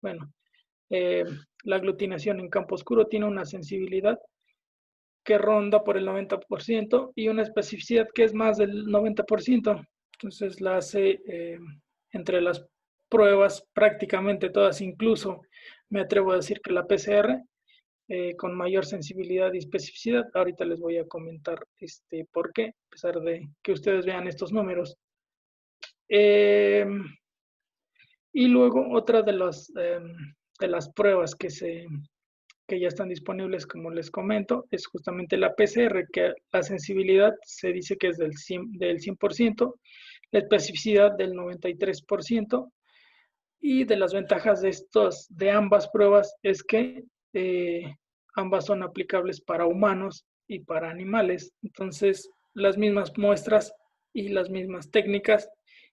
bueno, la aglutinación en campo oscuro tiene una sensibilidad que ronda por el 90% y una especificidad que es más del 90%. Entonces la hace entre las pruebas prácticamente todas, incluso me atrevo a decir que la PCR con mayor sensibilidad y especificidad. Ahorita les voy a comentar por qué, a pesar de que ustedes vean estos números. Y luego otra de las pruebas que ya están disponibles, como les comento, es justamente la PCR, que la sensibilidad se dice que es del 100%, la especificidad del 93%, y de las ventajas de ambas pruebas es que ambas son aplicables para humanos y para animales. Entonces, las mismas muestras y las mismas técnicas,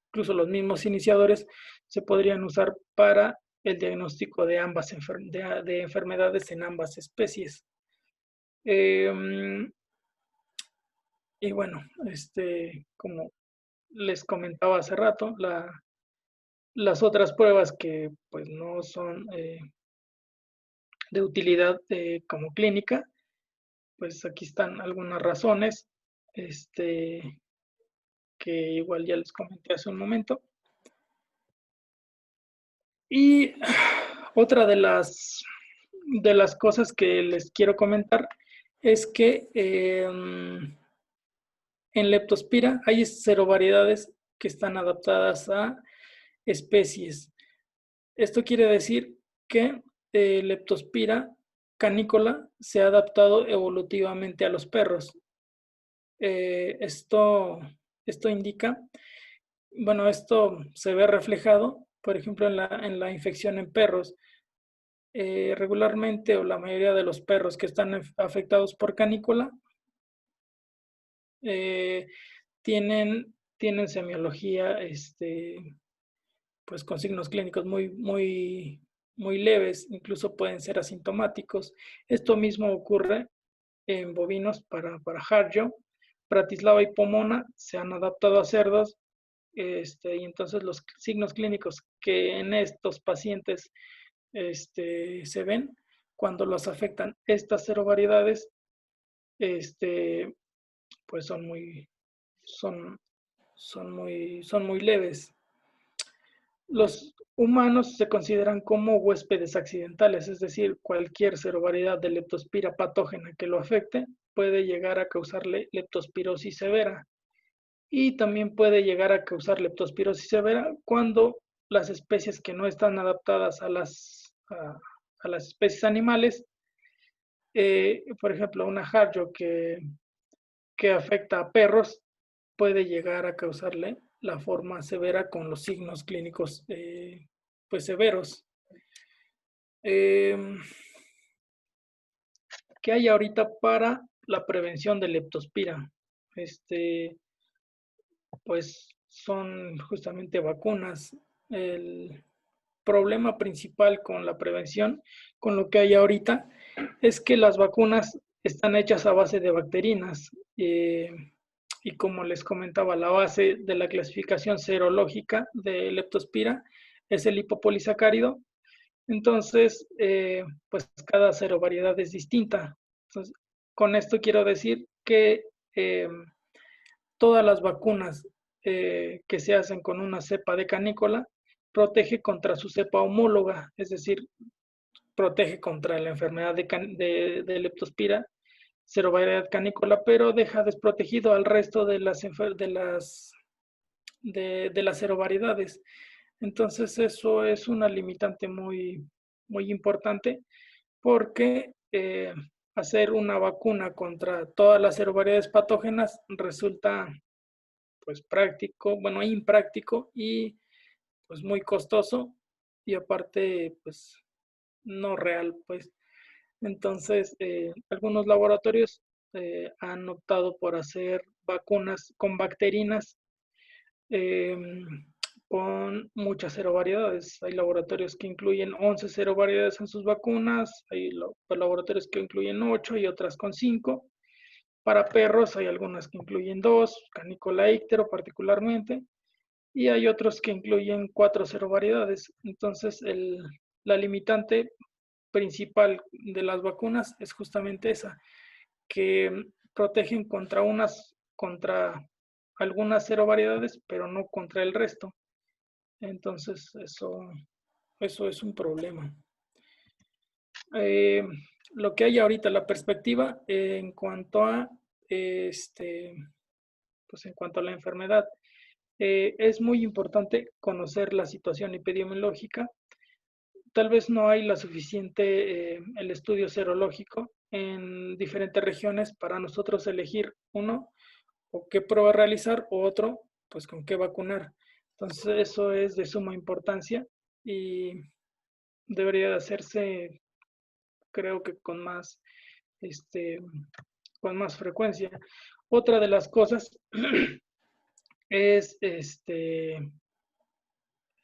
incluso los mismos iniciadores, se podrían usar para el diagnóstico de ambas de enfermedades en ambas especies. Y bueno, como les comentaba hace rato, las otras pruebas que pues no son de utilidad como clínica, pues aquí están algunas razones que igual ya les comenté hace un momento. Y otra de las cosas que les quiero comentar es que en Leptospira hay serovariedades que están adaptadas a especies. Esto quiere decir que Leptospira canícola se ha adaptado evolutivamente a los perros. Esto indica, bueno, esto se ve reflejado, por ejemplo, en la infección en perros. Regularmente, o la mayoría de los perros que están afectados por canícula tienen semiología pues con signos clínicos muy leves, incluso pueden ser asintomáticos. Esto mismo ocurre en bovinos para Harjo. Bratislava y Pomona se han adaptado a cerdos, y entonces los signos clínicos que en estos pacientes se ven cuando los afectan estas serovariedades, pues son muy leves. Los humanos se consideran como huéspedes accidentales, es decir, cualquier serovariedad de leptospira patógena que lo afecte puede llegar a causarle leptospirosis severa. Y también puede llegar a causar leptospirosis severa cuando las especies que no están adaptadas a las especies animales, por ejemplo, una Harjo que afecta a perros, puede llegar a causarle la forma severa con los signos clínicos pues severos. ¿Qué hay ahorita para la prevención de leptospira? Pues son justamente vacunas. El problema principal con la prevención, con lo que hay ahorita, es que las vacunas están hechas a base de bacterinas. y como les comentaba, la base de la clasificación serológica de Leptospira es el lipopolisacárido. Entonces, pues cada serovariedad es distinta. Entonces, con esto quiero decir que todas las vacunas que se hacen con una cepa de canícula protege contra su cepa homóloga, es decir, protege contra la enfermedad de Leptospira, serovariedad canícula, pero deja desprotegido al resto de las serovariedades. Entonces eso es una limitante muy, muy importante porque hacer una vacuna contra todas las serovariedades patógenas resulta pues práctico, bueno, impráctico y pues muy costoso y aparte pues no real, pues. Entonces, algunos laboratorios han optado por hacer vacunas con bacterinas con muchas serovariedades. Hay laboratorios que incluyen 11 serovariedades en sus vacunas, hay laboratorios que incluyen 8 y otras con 5. Para perros hay algunas que incluyen 2, canícula íctero particularmente, y hay otros que incluyen 4 serovariedades. Entonces, la limitante principal de las vacunas es justamente esa, que protegen contra algunas serovariedades, pero no contra el resto. Entonces, eso es un problema. Lo que hay ahorita, la perspectiva en cuanto a pues en cuanto a la enfermedad, es muy importante conocer la situación epidemiológica. Tal vez no hay la suficiente, el estudio serológico en diferentes regiones para nosotros elegir uno o qué prueba realizar o otro, pues con qué vacunar. Entonces eso es de suma importancia y debería de hacerse, creo que con más frecuencia. Otra de las cosas es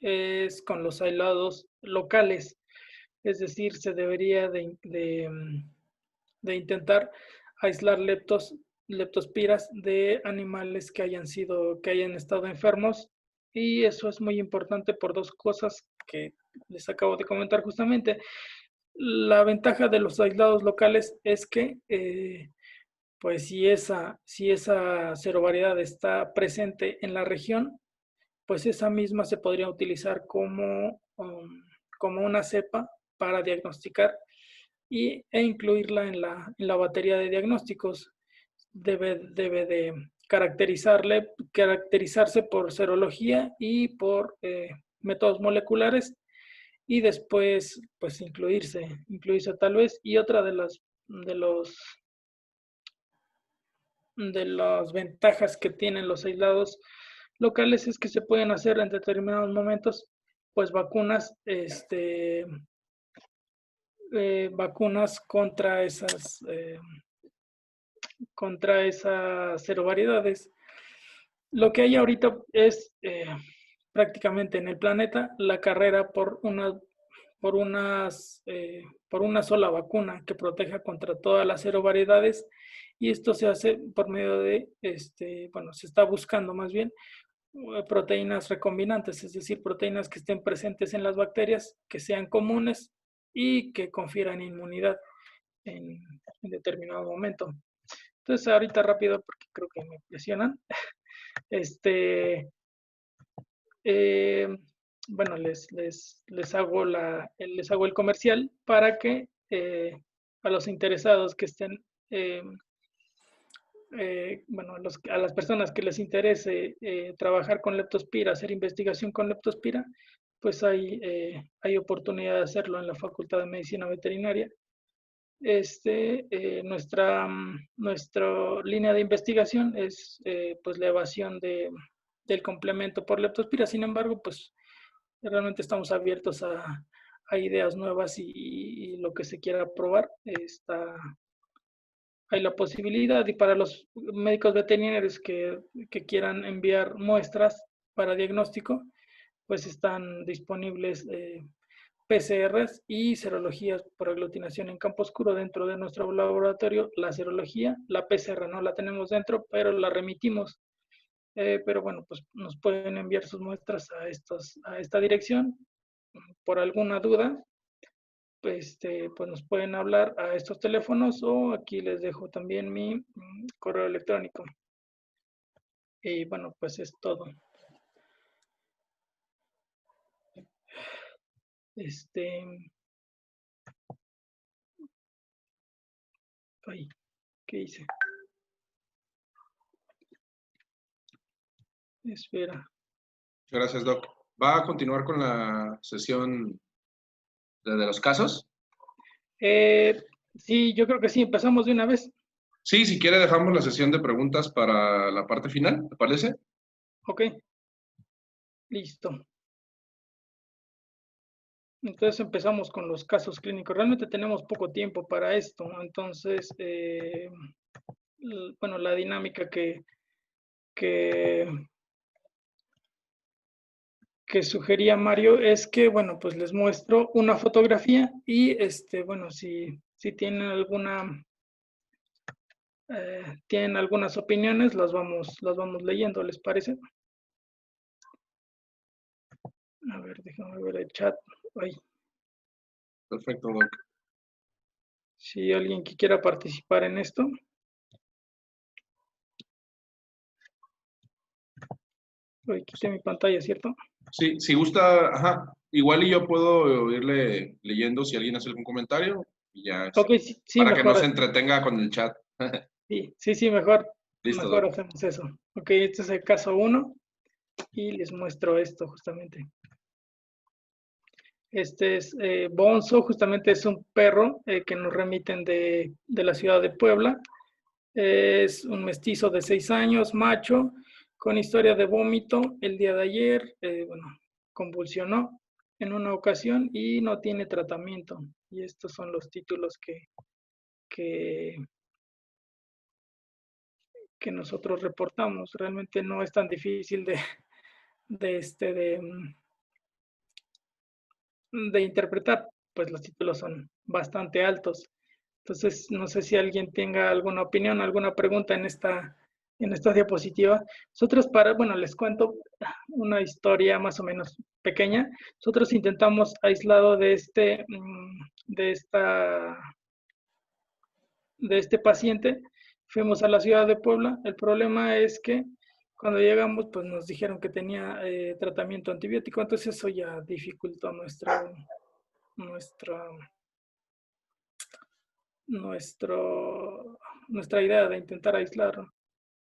es con los aislados locales, es decir, se debería de intentar aislar leptospiras de animales que hayan estado enfermos, y eso es muy importante por dos cosas que les acabo de comentar justamente. La ventaja de los aislados locales es que pues si esa serovariedad está presente en la región, pues esa misma se podría utilizar como una cepa para diagnosticar e incluirla en la batería de diagnósticos. Debe de caracterizarse por serología y por métodos moleculares y después pues incluirse tal vez. Y otra de las ventajas que tienen los aislados locales es que se pueden hacer en determinados momentos pues vacunas contra esas serovariedades. Lo que hay ahorita es prácticamente en el planeta la carrera por una sola vacuna que proteja contra todas las serovariedades, y esto se hace por medio de, se está buscando más bien proteínas recombinantes, es decir, proteínas que estén presentes en las bacterias, que sean comunes y que confieran inmunidad en determinado momento. Entonces, ahorita rápido, porque creo que me presionan. Bueno, les hago el comercial para que a los interesados que estén, bueno, a las personas que les interese trabajar con leptospira, hacer investigación con leptospira, pues hay oportunidad de hacerlo en la Facultad de Medicina Veterinaria. Nuestra línea de investigación es pues la evasión del complemento por leptospira. Sin embargo, pues realmente estamos abiertos a ideas nuevas y lo que se quiera probar. Hay la posibilidad, y para los médicos veterinarios que quieran enviar muestras para diagnóstico, pues están disponibles PCRs y serologías por aglutinación en campo oscuro dentro de nuestro laboratorio. La serología, la PCR no la tenemos dentro, pero la remitimos. Pero bueno, pues nos pueden enviar sus muestras a esta dirección. Por alguna duda, pues nos pueden hablar a estos teléfonos, o aquí les dejo también mi correo electrónico. Y bueno, pues es todo. Ay, ¿qué hice? Espera. Muchas gracias, Doc. ¿Va a continuar con la sesión de los casos? Sí, yo creo que sí. Empezamos de una vez. Sí, si quiere dejamos la sesión de preguntas para la parte final, ¿te parece? Ok. Listo. Entonces empezamos con los casos clínicos. Realmente tenemos poco tiempo para esto. Entonces, bueno, la dinámica que sugería Mario es que, bueno, pues les muestro una fotografía y, bueno, si tienen tienen algunas opiniones, las vamos leyendo, ¿les parece? A ver, déjame ver el chat. Ay, Perfecto, Doc. si alguien que quiera participar en esto. Ay, quité mi pantalla, ¿cierto? Sí, si gusta, ajá, igual y yo puedo irle leyendo si alguien hace algún comentario y ya, Ok, sí, para que no mejor. se entretenga con el chat. Sí, mejor. Listo, Mejor Doc. hacemos eso. Ok, este es el caso 1 y les muestro esto justamente. Este es Bonzo, justamente es un perro que nos remiten de la ciudad de Puebla. Es un mestizo de 6 años, macho, con historia de vómito. El día de ayer, bueno, convulsionó en una ocasión y no tiene tratamiento. Y estos son los títulos que nosotros reportamos. Realmente no es tan difícil de interpretar, pues los títulos son bastante altos. Entonces, no sé si alguien tenga alguna opinión, alguna pregunta en esta diapositiva. Nosotros bueno, les cuento una historia más o menos pequeña. Nosotros intentamos, aislado de este paciente, fuimos a la ciudad de Puebla. El problema es que cuando llegamos, pues nos dijeron que tenía tratamiento antibiótico, entonces eso ya dificultó nuestra idea de intentar aislarlo.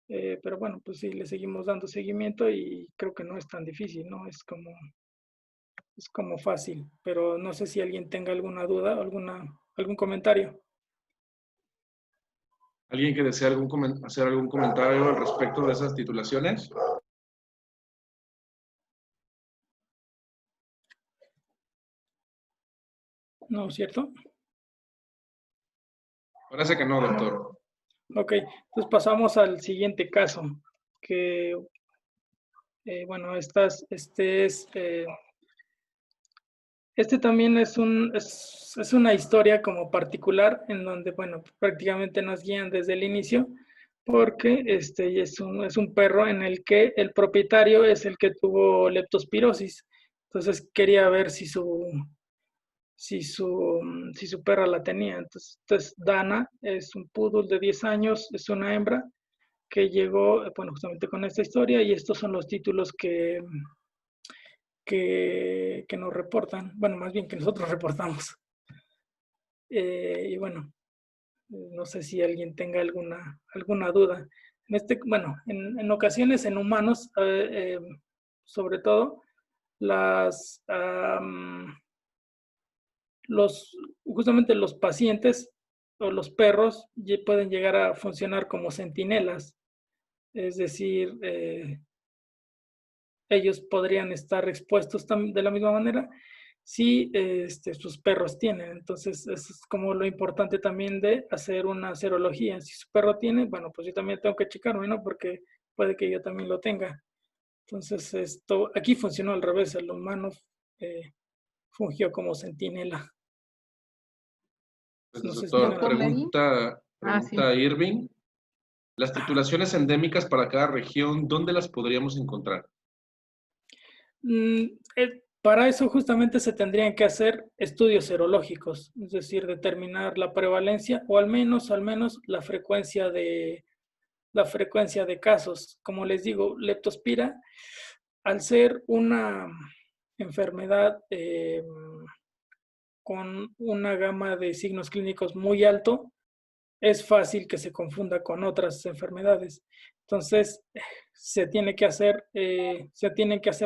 Pero bueno, pues sí, le seguimos dando seguimiento y creo que no es tan difícil, ¿no? Es como fácil, pero no sé si alguien tenga alguna duda, algún comentario. ¿Alguien que desea hacer algún comentario al respecto de esas titulaciones? ¿No, cierto? Parece que no, doctor. Ok, entonces pasamos al siguiente caso, que, bueno, este también es una historia como particular en donde, bueno, prácticamente nos guían desde el inicio, porque es un perro en el que el propietario es el que tuvo leptospirosis. Entonces quería ver si su perra la tenía. Entonces Dana es un poodle de 10 años, es una hembra que llegó, bueno, justamente con esta historia, y estos son los títulos que nos reportan, bueno, más bien que nosotros reportamos. Y bueno, no sé si alguien tenga alguna duda. Bueno, en ocasiones en humanos, sobre todo, justamente los pacientes o los perros pueden llegar a funcionar como centinelas, es decir, ellos podrían estar expuestos de la misma manera si sus perros tienen. Entonces, eso es como lo importante también de hacer una serología. Si su perro tiene, bueno, pues yo también tengo que checarme, ¿no? Porque puede que yo también lo tenga. Entonces, aquí funcionó al revés. El humano fungió como centinela. Pues, No sé si doctor, tienen Doctor Lerín. pregunta Irving. Las titulaciones endémicas para cada región, ¿dónde las podríamos encontrar? Para eso justamente se tendrían que hacer estudios serológicos, es decir, determinar la prevalencia o al menos la frecuencia de casos. Como les digo, leptospira, al ser una enfermedad con una gama de signos clínicos muy alto, es fácil que se confunda con otras enfermedades. Entonces, se tienen que hacer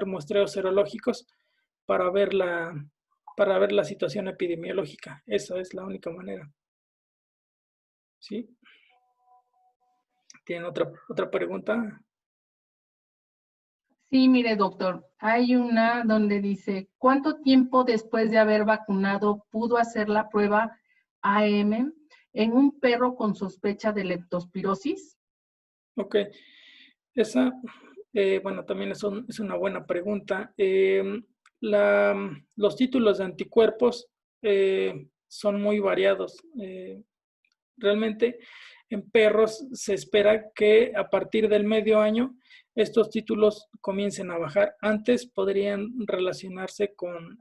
muestreos serológicos para ver la situación epidemiológica. Esa es la única manera. ¿Sí? ¿Tienen otra pregunta? Sí, mire, doctor, hay una donde dice, ¿cuánto tiempo después de haber vacunado pudo hacer la prueba AM en un perro con sospecha de leptospirosis? Ok. Esa, bueno, también es una buena pregunta. Los títulos de anticuerpos son muy variados. Realmente en perros se espera que a partir del medio año estos títulos comiencen a bajar. Antes podrían relacionarse con,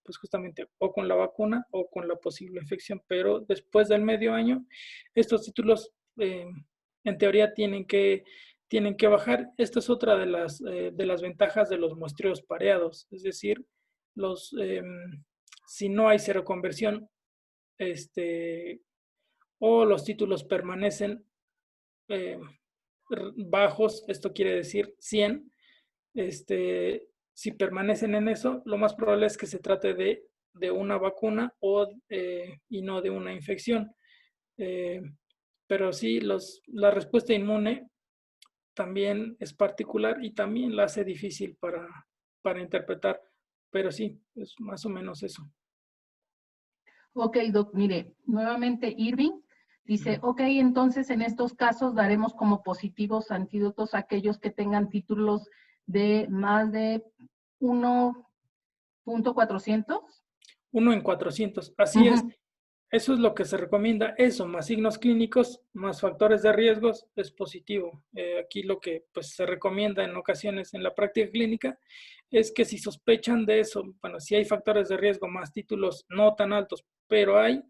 pues justamente, o con la vacuna o con la posible infección, pero después del medio año estos títulos en teoría tienen que bajar. Esta es otra de las ventajas de los muestreos pareados, es decir, si no hay seroconversión, o los títulos permanecen bajos, esto quiere decir 100, si permanecen en eso, lo más probable es que se trate de una vacuna y no de una infección. Pero sí, la respuesta inmune también es particular y también la hace difícil para interpretar, pero sí, es más o menos eso. Ok, doc, mire, nuevamente Irving dice, ok, entonces en estos casos daremos como positivos antídotos a aquellos que tengan títulos de más de 1.400. 1 en 400, así es. Eso es lo que se recomienda. Eso, más signos clínicos, más factores de riesgos, es positivo. Aquí lo que pues, se recomienda en ocasiones en la práctica clínica es que si sospechan de eso, bueno, si hay factores de riesgo más títulos no tan altos, pero hay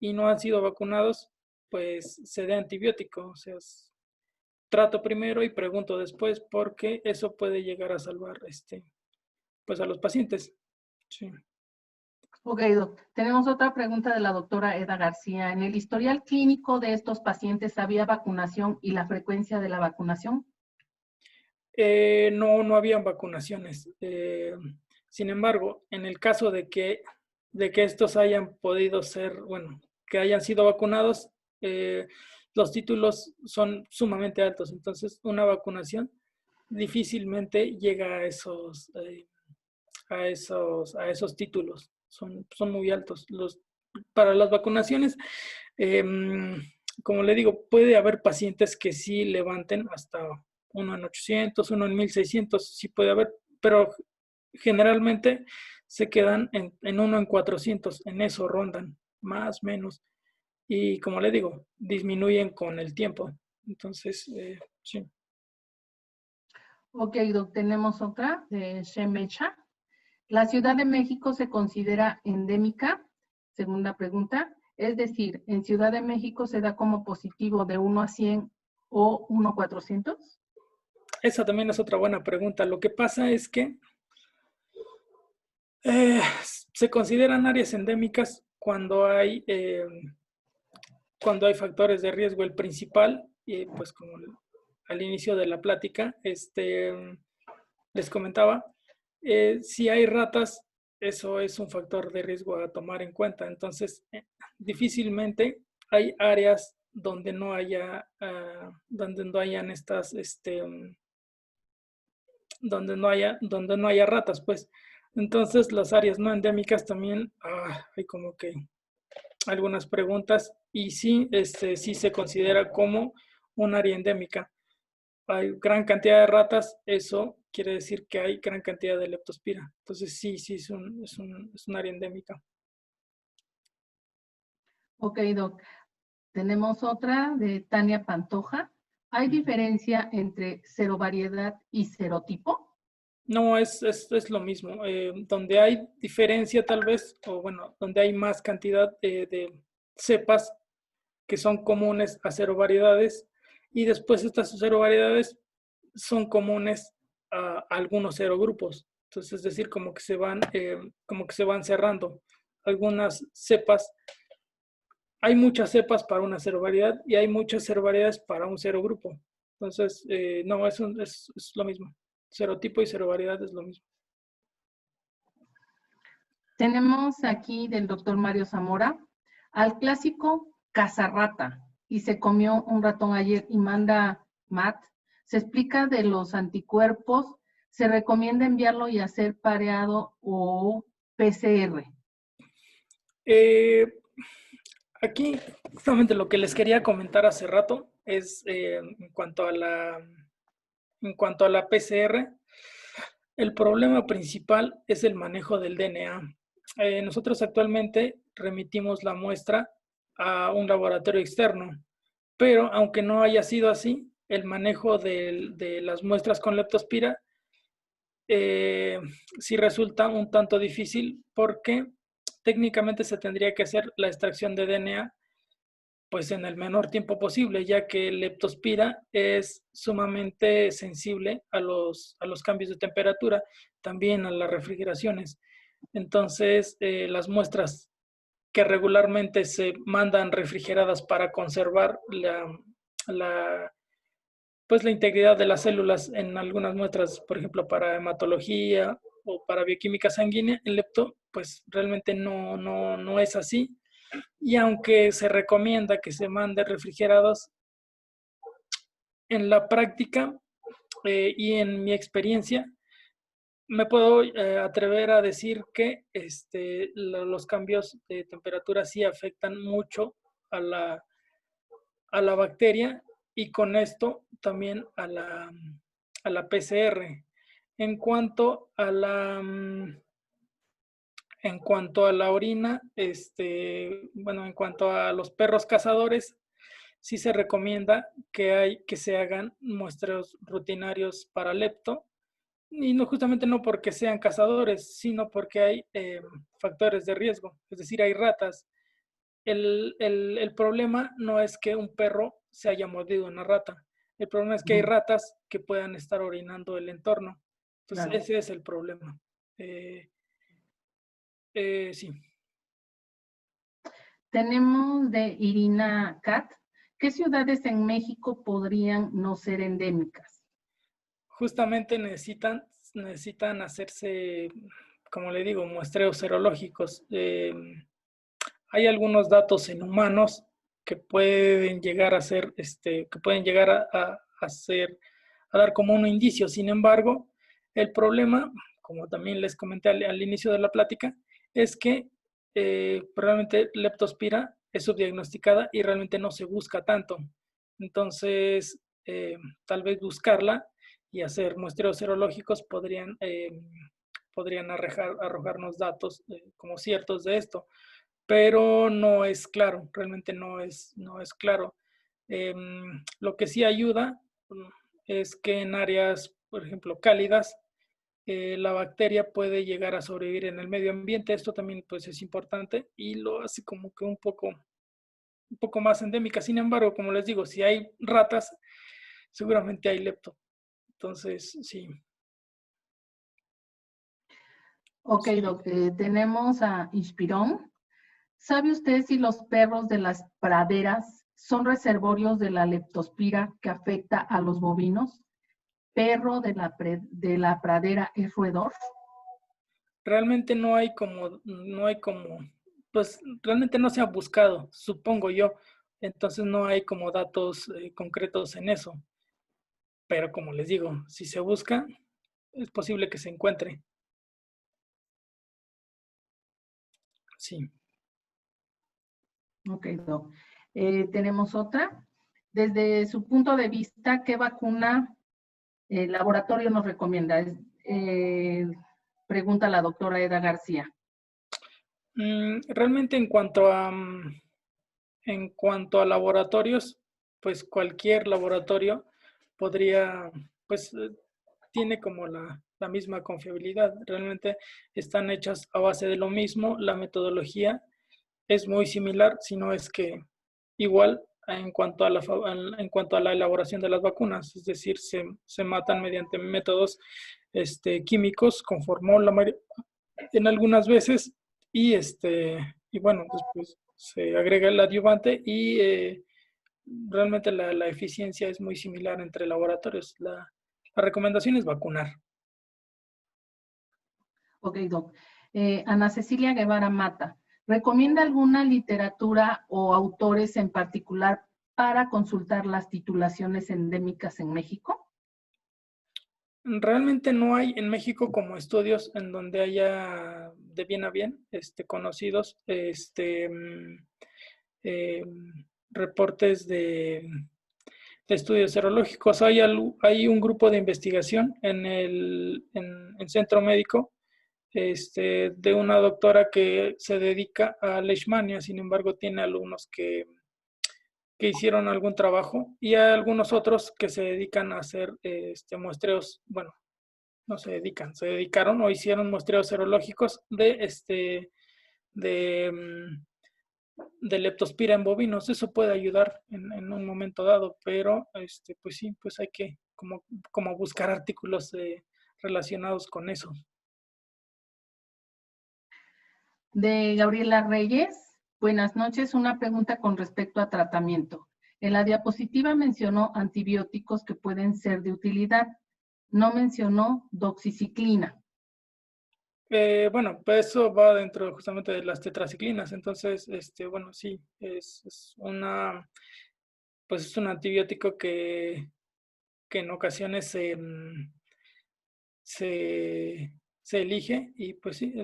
y no han sido vacunados, pues se dé antibiótico. O sea, trato primero y pregunto después porque eso puede llegar a salvar pues a los pacientes. Sí. Ok, doc. Tenemos otra pregunta de la doctora Eda García. ¿En el historial clínico de estos pacientes había vacunación y la frecuencia de la vacunación? No habían vacunaciones. Sin embargo, en el caso de que estos hayan podido ser, bueno, que hayan sido vacunados, los títulos son sumamente altos. Entonces, una vacunación difícilmente llega a esos títulos. Son muy altos. Para las vacunaciones, como le digo, puede haber pacientes que sí levanten hasta 1 en 800, 1 en 1600, sí puede haber, pero generalmente se quedan en 1 en 400, en eso rondan, más o menos. Y como le digo, disminuyen con el tiempo. Entonces, sí. Ok, doc, tenemos otra de Shemecha. ¿La Ciudad de México se considera endémica? Segunda pregunta. Es decir, ¿en Ciudad de México se da como positivo de 1 a 100 o 1 a 400? Esa también es otra buena pregunta. Lo que pasa es que se consideran áreas endémicas cuando hay factores de riesgo. El principal, pues como al inicio de la plática, les comentaba, si hay ratas, eso es un factor de riesgo a tomar en cuenta. Entonces, difícilmente hay áreas donde no hayan estas, donde no haya ratas, pues. Entonces, las áreas no endémicas también, hay como que algunas preguntas y sí, sí se considera como un área endémica. hay gran cantidad de ratas, eso quiere decir que hay gran cantidad de leptospira. Entonces sí, es un área endémica. Ok, Doc. Tenemos otra de Tania Pantoja. ¿Hay diferencia entre serovariedad y serotipo? No, es lo mismo. Donde hay diferencia tal vez, o bueno, donde hay más cantidad de cepas que son comunes a serovariedades, y después estas serovariedades son comunes a algunos serogrupos. Entonces, es decir, como que se van cerrando. Algunas cepas, hay muchas cepas para una serovariedad y hay muchas serovariedades para un serogrupo. Entonces, no, es lo mismo. Serotipo y serovariedad es lo mismo. Tenemos aquí del doctor Mario Zamora al clásico cazarrata y se comió un ratón ayer y manda Matt. Se explica de los anticuerpos. Se recomienda enviarlo y hacer pareado o PCR. Aquí, justamente lo que les quería comentar hace rato es en cuanto a la PCR, el problema principal es el manejo del DNA. Nosotros actualmente remitimos la muestra a un laboratorio externo, pero aunque no haya sido así, el manejo de las muestras con leptospira sí resulta un tanto difícil porque técnicamente se tendría que hacer la extracción de DNA pues en el menor tiempo posible, ya que el leptospira es sumamente sensible a los cambios de temperatura, también a las refrigeraciones. Entonces, las muestras que regularmente se mandan refrigeradas para conservar pues la integridad de las células en algunas muestras, por ejemplo, para hematología o para bioquímica sanguínea, el lepto, pues realmente no es así. Y aunque se recomienda que se mande refrigerados, en la práctica y en mi experiencia, me puedo atrever a decir que los cambios de temperatura sí afectan mucho a la bacteria y con esto también a la PCR. En cuanto a la orina, bueno, en cuanto a los perros cazadores, sí se recomienda que se hagan muestreos rutinarios para lepto, y no justamente no porque sean cazadores, sino porque hay factores de riesgo, es decir, hay ratas. El problema no es que un perro se haya mordido una rata, el problema es que hay ratas que puedan estar orinando el entorno. Entonces, Claro. ese es el problema. Sí. Tenemos de Irina Cat. ¿Qué ciudades en México podrían no ser endémicas? Justamente necesitan hacerse, como le digo, muestreos serológicos. Hay algunos datos en humanos que pueden llegar a ser, que pueden llegar a dar como un indicio. Sin embargo, el problema, como también les comenté al inicio de la plática, es que probablemente leptospira es subdiagnosticada y realmente no se busca tanto. Entonces, tal vez buscarla y hacer muestreos serológicos podrían arrojarnos datos como ciertos de esto, pero no es claro, realmente no es claro. Lo que sí ayuda es que en áreas, por ejemplo, cálidas, la bacteria puede llegar a sobrevivir en el medio ambiente. Esto también pues es importante y lo hace como que un poco más endémica. Sin embargo, como les digo, si hay ratas, seguramente hay lepto. Entonces, sí. Ok, Sí. Doc, tenemos a Inspirón. ¿Sabe usted si los perros de las praderas son reservorios de la leptospira que afecta a los bovinos? ¿Perro de la pradera es roedor? Realmente pues realmente no se ha buscado, supongo yo. Entonces no hay como datos concretos en eso. Pero como les digo, si se busca, es posible que se encuentre. Sí. Ok, Doc. Tenemos otra. Desde su punto de vista, ¿qué vacuna el laboratorio nos recomienda? Pregunta la doctora Eda García. Realmente en cuanto a laboratorios, pues cualquier laboratorio podría, pues tiene como la misma confiabilidad. Realmente están hechas a base de lo mismo, la metodología es muy similar, si no es que igual en cuanto a en cuanto a la elaboración de las vacunas, es decir, se matan mediante métodos químicos con fórmula en algunas veces y bueno, después se agrega el adyuvante y realmente la eficiencia es muy similar entre laboratorios. La recomendación es vacunar. Ok, doc. Ana Cecilia Guevara Mata, ¿recomienda alguna literatura o autores en particular para consultar las titulaciones endémicas en México? Realmente no hay en México como estudios en donde haya de bien a bien conocidos eh, reportes de estudios serológicos. Hay un grupo de investigación en el centro médico de una doctora que se dedica a leishmania, sin embargo tiene alumnos que hicieron algún trabajo y hay algunos otros que se dedican a hacer muestreos, bueno, no se dedican, se dedicaron o hicieron muestreos serológicos de leptospira en bovinos. Eso puede ayudar en un momento dado, pero pues sí, pues hay que como buscar artículos relacionados con eso. De Gabriela Reyes, buenas noches. Una pregunta con respecto a tratamiento. En la diapositiva mencionó antibióticos que pueden ser de utilidad. No mencionó doxiciclina. Bueno, pues eso va dentro justamente de las tetraciclinas. Entonces, bueno, sí, es un antibiótico que en ocasiones se elige y pues sí,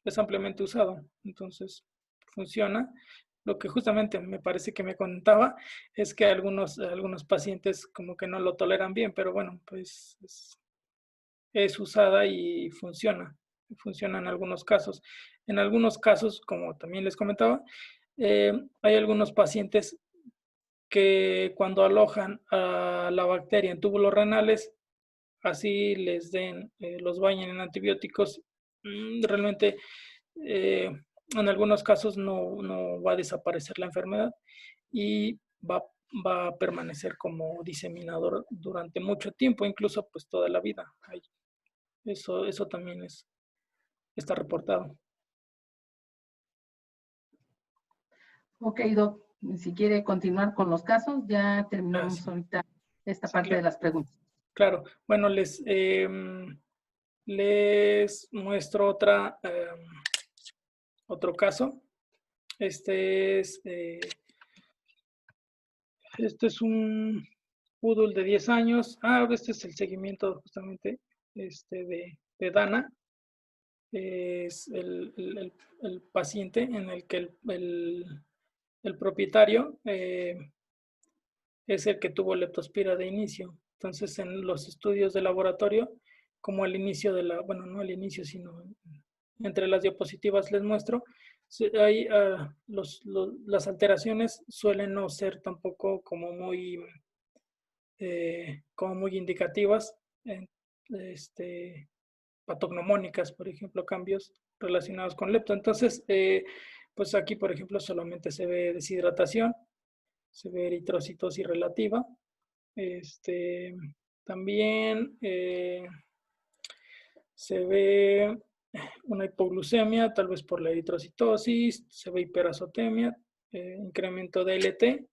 es ampliamente usado. Entonces, funciona. Lo que justamente me parece que me contaba es que algunos pacientes como que no lo toleran bien, pero bueno, pues es usada y funciona en algunos casos. En algunos casos, como también les comentaba, hay algunos pacientes que cuando alojan a la bacteria en túbulos renales, así los bañen en antibióticos, realmente en algunos casos no va a desaparecer la enfermedad y va a permanecer como diseminador durante mucho tiempo, incluso pues toda la vida. Eso también está reportado. Ok, doc, si quiere continuar con los casos, ya terminamos Sí. ahorita esta Sí, parte claro. de las preguntas. Claro. Bueno, les muestro otro caso. Este es un poodle de 10 años. Este es el seguimiento justamente de Dana. Es el paciente en el que el propietario es el que tuvo leptospira de inicio. Entonces, en los estudios de laboratorio, como al inicio bueno, no al inicio, sino entre las diapositivas les muestro, hay, las alteraciones suelen no ser tampoco como muy indicativas, patognomónicas, por ejemplo, cambios relacionados con lepto. Entonces, pues aquí, por ejemplo, solamente se ve deshidratación, se ve eritrocitosis relativa. También se ve una hipoglucemia, tal vez por la eritrocitosis, se ve hiperazotemia, incremento de LT,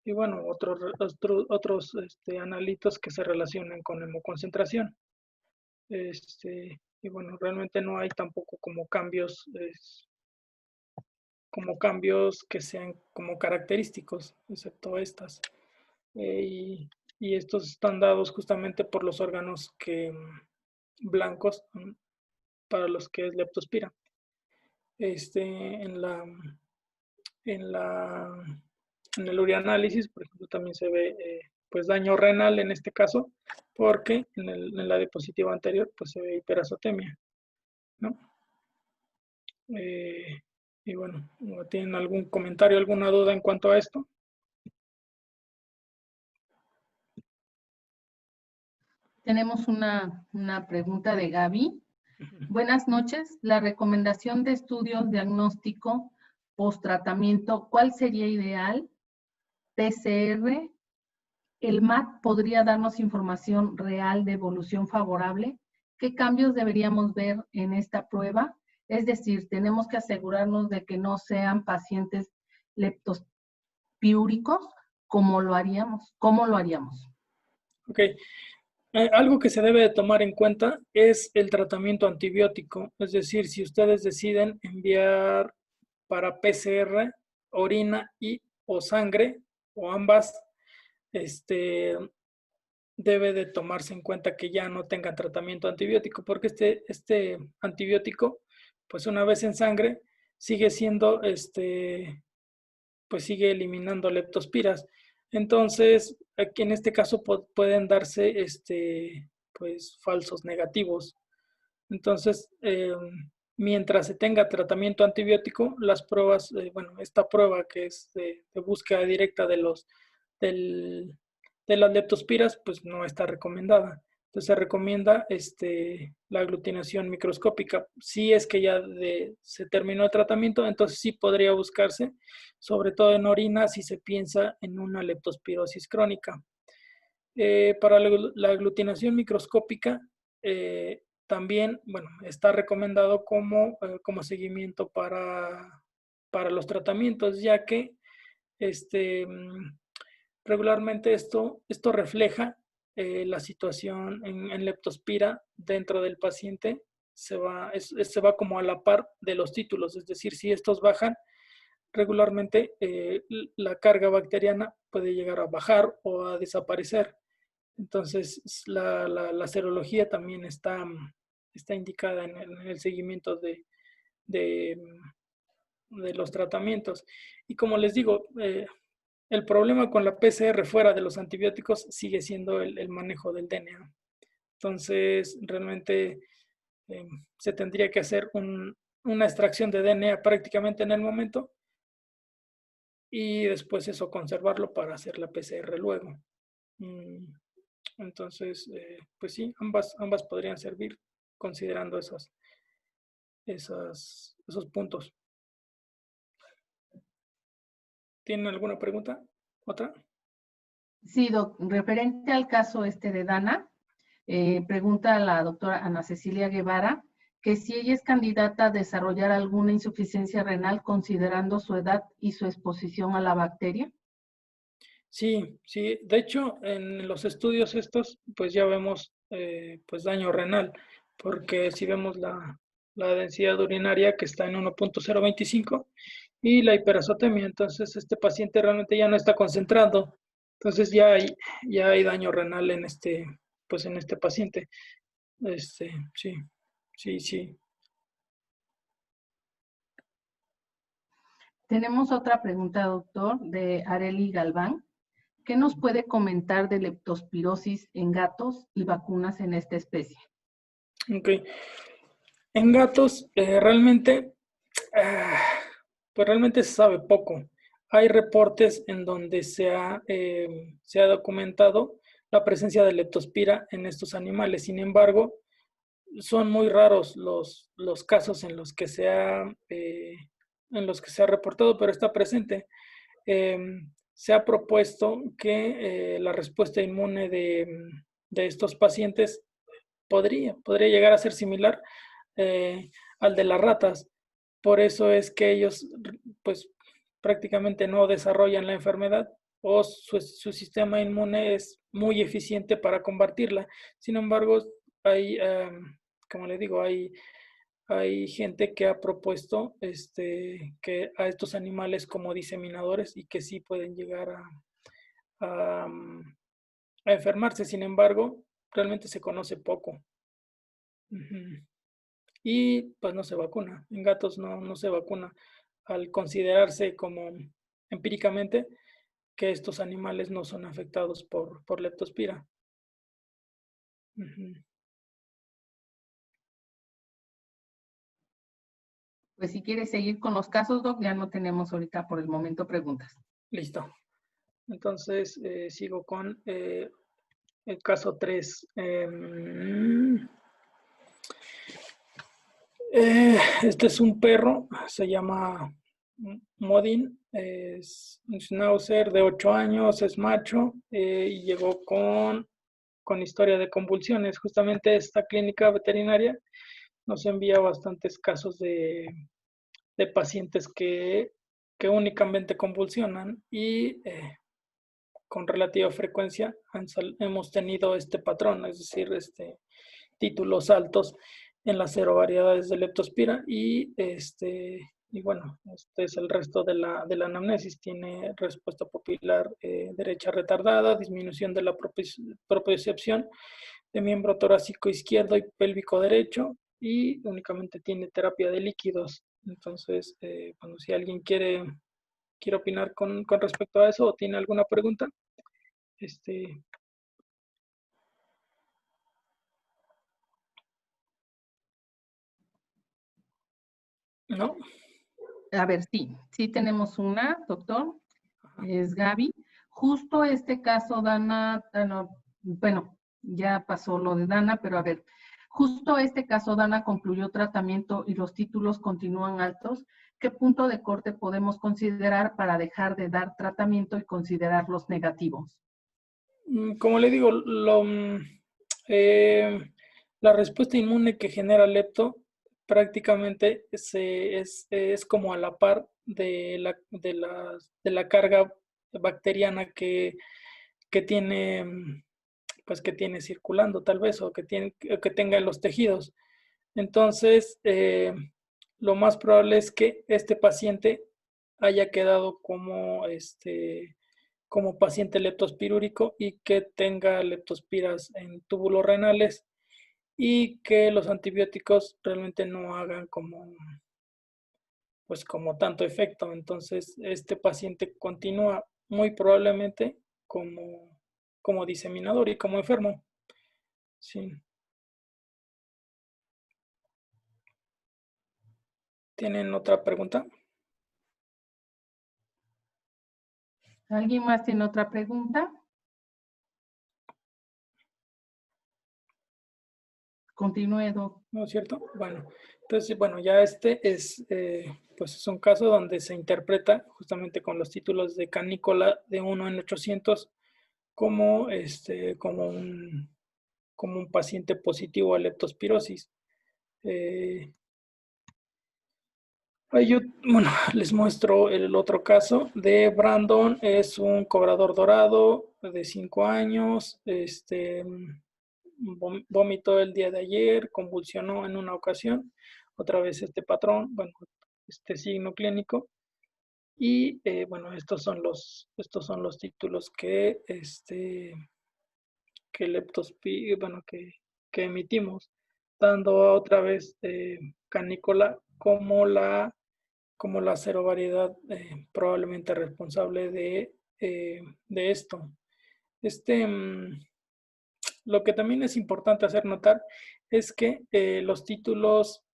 y bueno, otros analitos que se relacionan con hemoconcentración. Y bueno, realmente no hay tampoco como cambios que sean como característicos, excepto estas. Y estos están dados justamente por los órganos blancos para los que es leptospira. En el urianálisis, por ejemplo, también se ve pues daño renal en este caso, porque en la diapositiva anterior pues se ve hiperazotemia, ¿no? Y bueno, ¿tienen algún comentario, alguna duda en cuanto a esto? Tenemos una pregunta de Gaby. Buenas noches. La recomendación de estudios diagnóstico post-tratamiento, ¿cuál sería ideal? PCR. ¿El MAT podría darnos información real de evolución favorable? ¿Qué cambios deberíamos ver en esta prueba? Es decir, tenemos que asegurarnos de que no sean pacientes leptospíricos. ¿Cómo lo haríamos? ¿Cómo lo haríamos? Ok. Algo que se debe de tomar en cuenta es el tratamiento antibiótico. Es decir, si ustedes deciden enviar para PCR, orina y o sangre, o ambas, debe de tomarse en cuenta que ya no tengan tratamiento antibiótico, porque este antibiótico, pues una vez en sangre, sigue siendo, pues sigue eliminando leptospiras. Entonces, aquí en este caso pueden darse, pues falsos negativos. Entonces, mientras se tenga tratamiento antibiótico, las pruebas, bueno, esta prueba que es de búsqueda directa del, de las leptospiras, pues no está recomendada. Entonces se recomienda la aglutinación microscópica. Si es que ya se terminó el tratamiento, entonces sí podría buscarse, sobre todo en orina, si se piensa en una leptospirosis crónica. Para la aglutinación microscópica, también, bueno, está recomendado como seguimiento para los tratamientos, ya que regularmente esto refleja la situación en leptospira dentro del paciente, se va como a la par de los títulos, es decir, si estos bajan, regularmente la carga bacteriana puede llegar a bajar o a desaparecer. Entonces, la serología también está indicada en el seguimiento de, de los tratamientos. Y como les digo, el problema con la PCR fuera de los antibióticos sigue siendo el manejo del DNA. Entonces, realmente se tendría que hacer una extracción de DNA prácticamente en el momento y después eso conservarlo para hacer la PCR luego. Entonces, pues sí, ambas podrían servir considerando esos puntos. ¿Tienen alguna pregunta? ¿Otra? Sí, referente al caso de Dana, pregunta a la doctora Ana Cecilia Guevara que si ella es candidata a desarrollar alguna insuficiencia renal considerando su edad y su exposición a la bacteria. Sí, sí. De hecho, en los estudios estos, pues ya vemos pues daño renal, porque si vemos la densidad urinaria que está en 1.025 y la hiperazotemia, entonces este paciente realmente ya no está concentrando, entonces ya hay daño renal pues en este paciente. Sí, sí, sí. Tenemos otra pregunta, doctor, de Areli Galván. ¿Qué nos puede comentar de leptospirosis en gatos y vacunas en esta especie? Ok. En gatos, pues realmente se sabe poco. Hay reportes en donde se ha documentado la presencia de leptospira en estos animales. Sin embargo, son muy raros los casos en los que se ha reportado, pero está presente. Se ha propuesto que la respuesta inmune de estos pacientes podría llegar a ser similar al de las ratas. Por eso es que ellos, pues, prácticamente no desarrollan la enfermedad o su sistema inmune es muy eficiente para combatirla. Sin embargo, como le digo, hay gente que ha propuesto que a estos animales como diseminadores y que sí pueden llegar a, a enfermarse. Sin embargo, realmente se conoce poco. Y pues no se vacuna. En gatos no se vacuna. Al considerarse como empíricamente, que estos animales no son afectados por leptospira. Ujú. Pues si quieres seguir con los casos, Doc, ya no tenemos ahorita por el momento preguntas. Listo. Entonces, sigo con el caso 3. Este es un perro, se llama Modin, es un schnauzer de 8 años, es macho, y llegó con historia de convulsiones. Justamente esta clínica veterinaria nos envía bastantes casos de pacientes que únicamente convulsionan y con relativa frecuencia hemos tenido este patrón, es decir, títulos altos en las 0 variedades de leptospira y bueno, este es el resto de la anamnesis. Tiene respuesta pupilar derecha retardada, disminución de la propiocepción de miembro torácico izquierdo y pélvico derecho y únicamente tiene terapia de líquidos. Entonces, bueno, si alguien quiere opinar con respecto a eso o tiene alguna pregunta, ¿no? A ver, sí tenemos una, doctor, es Gaby. Justo este caso, Dana, bueno, ya pasó lo de Dana, pero a ver, justo este caso, Dana concluyó tratamiento y los títulos continúan altos. ¿Qué punto de corte podemos considerar para dejar de dar tratamiento y considerarlos negativos? Como le digo, la respuesta inmune que genera lepto prácticamente es como a la par de la carga bacteriana que tiene, pues que tiene circulando tal vez, o que tenga en los tejidos. Entonces, lo más probable es que este paciente haya quedado como paciente leptospirúrico y que tenga leptospiras en túbulos renales y que los antibióticos realmente no hagan como tanto efecto. Entonces, este paciente continúa muy probablemente como diseminador y como enfermo. Sí. ¿Tienen otra pregunta? ¿Alguien más tiene otra pregunta? Continúe, Doc. ¿No es cierto? Bueno, entonces, bueno, ya pues es un caso donde se interpreta justamente con los títulos de canícola de 1 en 800 como, como un paciente positivo a leptospirosis. Ahí yo, bueno, les muestro el otro caso de Brandon. Es un cobrador dorado de 5 años, vomitó el día de ayer, convulsionó en una ocasión, otra vez este patrón, bueno, este signo clínico. Y bueno, estos son los títulos que emitimos, dando otra vez canícola como la serovariedad probablemente responsable de esto. Lo que también es importante hacer notar es que los títulos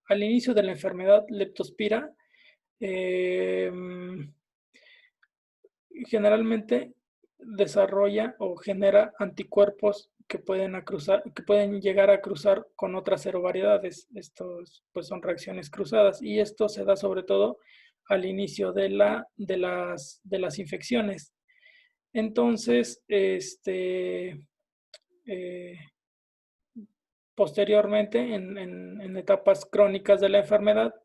al inicio de la enfermedad leptospira generalmente desarrolla o genera anticuerpos que pueden llegar a cruzar con otras serovariedades. Estos pues son reacciones cruzadas y esto se da sobre todo al inicio de las infecciones. Entonces, posteriormente, en etapas crónicas de la enfermedad,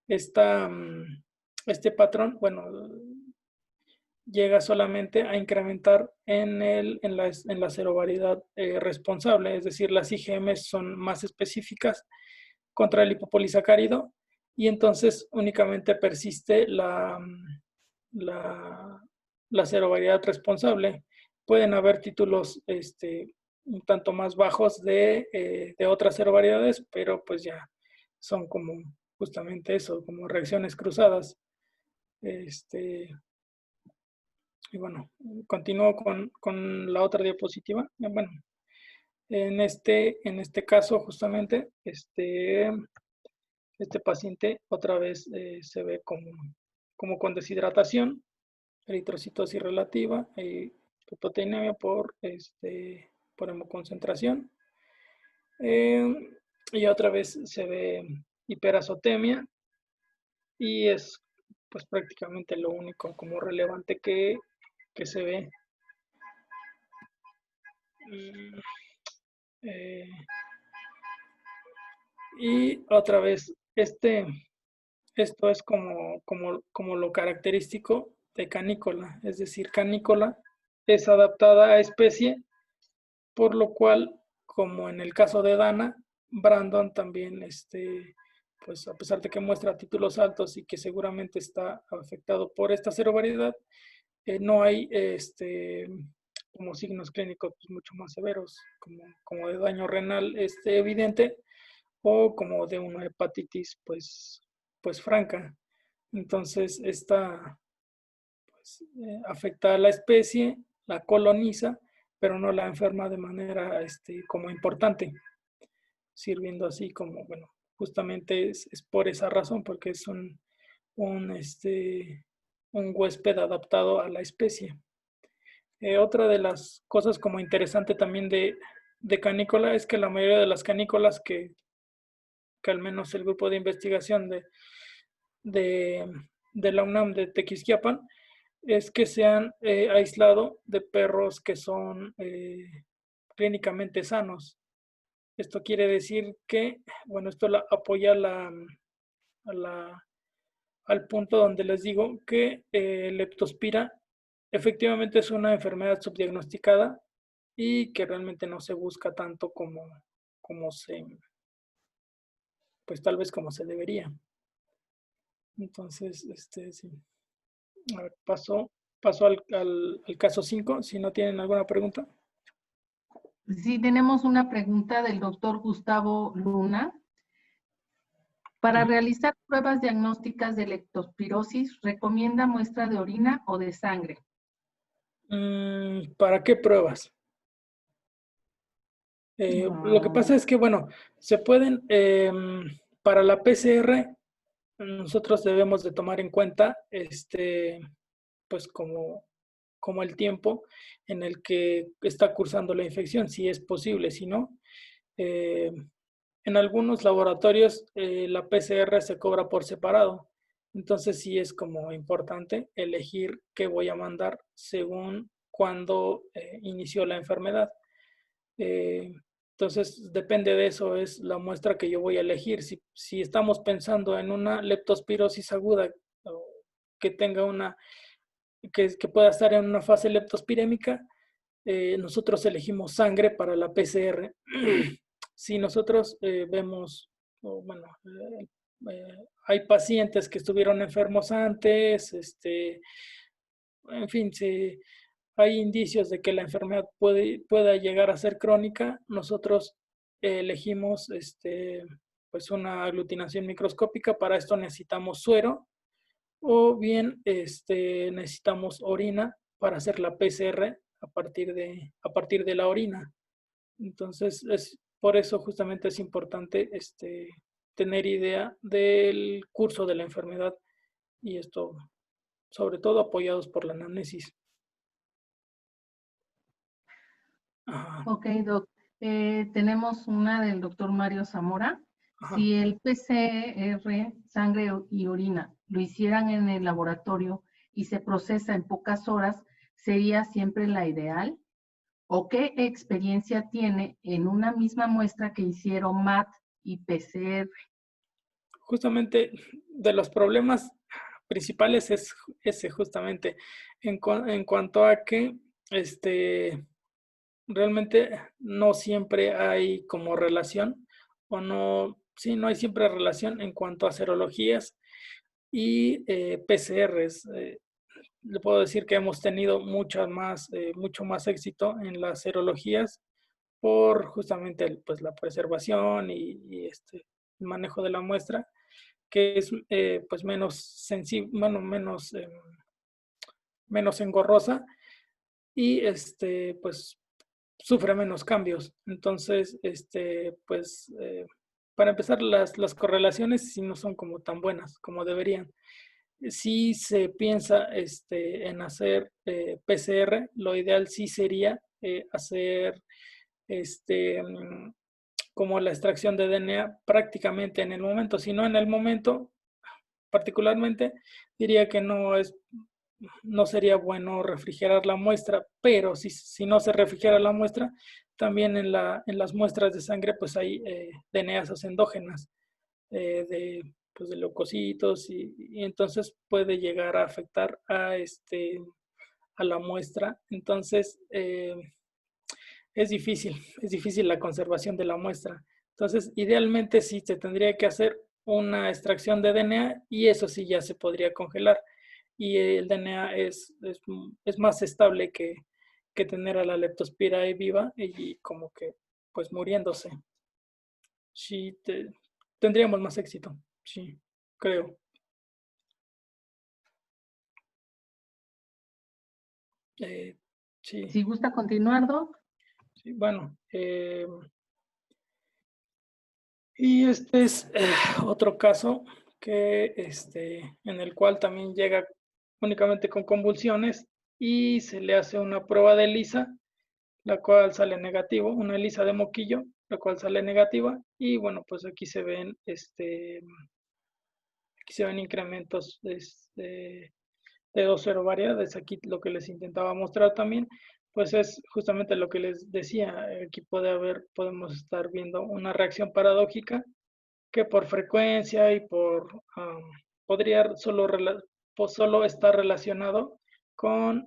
este patrón, bueno, llega solamente a incrementar en la serovariedad responsable, es decir, las IgM son más específicas contra el lipopolisacárido y entonces únicamente persiste la serovariedad responsable. Pueden haber títulos un tanto más bajos de otras serovariedades, pero pues ya son como justamente eso, como reacciones cruzadas. Y bueno, continúo con la otra diapositiva. Bueno, en este caso, justamente, este paciente otra vez se ve como con deshidratación, eritrocitosis relativa, hipoproteinemia por hemoconcentración. Y otra vez se ve hiperazotemia y es pues prácticamente lo único como relevante que se ve. Y otra vez, esto es como lo característico de canícola, es decir, canícola es adaptada a especie, por lo cual, como en el caso de Dana, Brandon también, pues a pesar de que muestra títulos altos y que seguramente está afectado por esta serovariedad, no hay como signos clínicos pues, mucho más severos, como de daño renal evidente o como de una hepatitis pues franca. Entonces, esta pues, afecta a la especie, la coloniza, pero no la enferma de manera como importante, sirviendo así como, bueno, justamente es por esa razón, porque es un huésped adaptado a la especie. Otra de las cosas como interesante también de canícola es que la mayoría de las canícolas que al menos el grupo de investigación de la UNAM de Tequisquiapan es que se han aislado de perros que son clínicamente sanos. Esto quiere decir que, bueno, esto apoya al punto donde les digo que leptospira efectivamente es una enfermedad subdiagnosticada y que realmente no se busca tanto como pues tal vez como se debería. Entonces, sí. A ver, paso al caso 5, si no tienen alguna pregunta. Sí, tenemos una pregunta del doctor Gustavo Luna. Para realizar pruebas diagnósticas de leptospirosis, ¿recomienda muestra de orina o de sangre? ¿Para qué pruebas? Lo que pasa es que, bueno, se pueden, para la PCR, nosotros debemos de tomar en cuenta, pues como el tiempo en el que está cursando la infección, si es posible, si no. En algunos laboratorios la PCR se cobra por separado, entonces sí es como importante elegir qué voy a mandar según cuándo inició la enfermedad. Entonces depende de eso, es la muestra que yo voy a elegir. Si estamos pensando en una leptospirosis aguda que tenga que pueda estar en una fase leptospirémica, nosotros elegimos sangre para la PCR. Si nosotros vemos, bueno, hay pacientes que estuvieron enfermos antes, en fin, si hay indicios de que la enfermedad pueda llegar a ser crónica, nosotros elegimos pues una aglutinación microscópica. Para esto necesitamos suero o bien necesitamos orina para hacer la PCR a partir de la orina. Entonces, por eso justamente es importante tener idea del curso de la enfermedad y esto, sobre todo apoyados por la anamnesis. Ajá. Ok, doc. Tenemos una del doctor Mario Zamora. Ajá. Si el PCR, sangre y orina, lo hicieran en el laboratorio y se procesa en pocas horas, ¿sería siempre la ideal? ¿O qué experiencia tiene en una misma muestra que hicieron MAT y PCR? Justamente de los problemas principales es ese justamente en cuanto a que realmente no siempre hay como relación o no hay siempre relación en cuanto a serologías y PCRs. Le puedo decir que hemos tenido mucho más éxito en las serologías por justamente pues, la preservación y el manejo de la muestra que es pues menos sensible, bueno, menos engorrosa y pues sufre menos cambios. Entonces, pues para empezar, las correlaciones sí no son como tan buenas como deberían. Si se piensa en hacer PCR, lo ideal sí sería hacer como la extracción de DNA prácticamente en el momento. Si no en el momento, particularmente, diría que no sería bueno refrigerar la muestra, pero si no se refrigera la muestra, también en las muestras de sangre pues hay DNAs endógenas pues de leucocitos y entonces puede llegar a afectar a la muestra. Entonces es difícil la conservación de la muestra. Entonces, idealmente sí se tendría que hacer una extracción de DNA y eso sí ya se podría congelar. Y el DNA es más estable que tener a la leptospira ahí viva y como que pues muriéndose. Sí, tendríamos más éxito, sí, creo. Sí, Si gusta continuar, Doc. sí, bueno. Y este es otro caso que en el cual también llega únicamente con convulsiones y se le hace una prueba de ELISA, la cual sale negativo, una ELISA de moquillo, la cual sale negativa y bueno, pues aquí se ven incrementos de 2,0 variedades. Aquí lo que les intentaba mostrar también, pues es justamente lo que les decía. Aquí podemos estar viendo una reacción paradójica que por frecuencia y podría solo estar relacionado con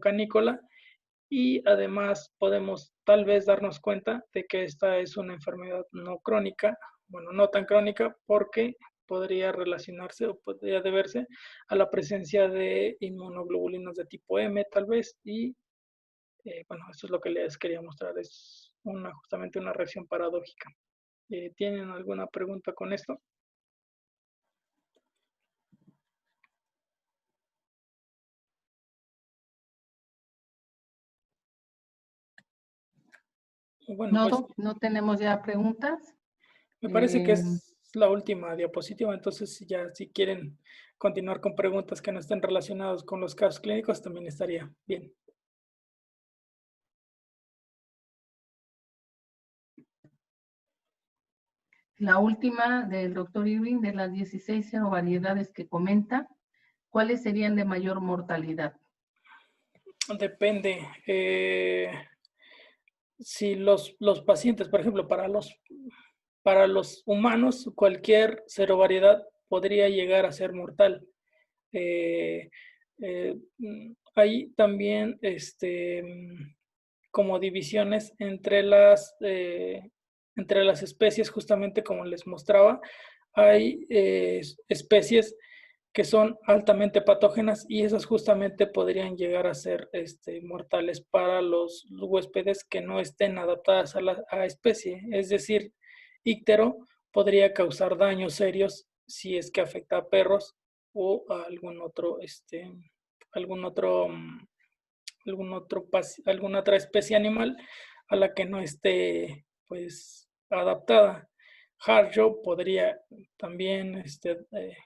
canícula y además podemos tal vez darnos cuenta de que esta es una enfermedad no crónica, bueno, no tan crónica porque podría relacionarse o podría deberse a la presencia de inmunoglobulinas de tipo M tal vez y bueno, eso es lo que les quería mostrar, es justamente una reacción paradójica. ¿Tienen alguna pregunta con esto? Bueno, No, pues Doc, no tenemos ya preguntas. me parece que Eh, es la última diapositiva, entonces ya si quieren continuar con preguntas que no estén relacionadas con los casos clínicos, también estaría bien. la última del doctor Irving, de las 16 variedades que comenta, ¿cuáles serían de mayor mortalidad? Depende. Si los pacientes, por ejemplo, para los humanos, cualquier serovariedad podría llegar a ser mortal. Hay también como divisiones entre las especies, justamente como les mostraba. Hay especies que son altamente patógenas y esas justamente podrían llegar a ser mortales para los huéspedes que no estén adaptadas a la especie. Es decir, íctero podría causar daños serios si es que afecta a perros o a alguna otra especie animal a la que no esté pues adaptada. Harjo podría también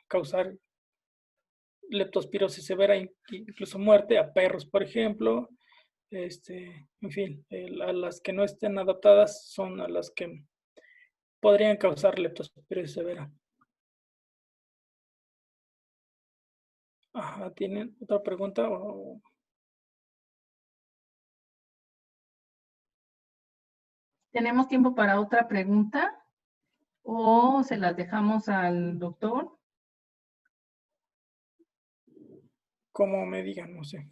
causar leptospirosis severa, incluso muerte a perros, por ejemplo. En fin, a las que no estén adaptadas son a las que podrían causar leptospirosis severa. Ajá, ¿tienen otra pregunta? ¿Tenemos tiempo para otra pregunta o se las dejamos al doctor? Como me digan, no sé.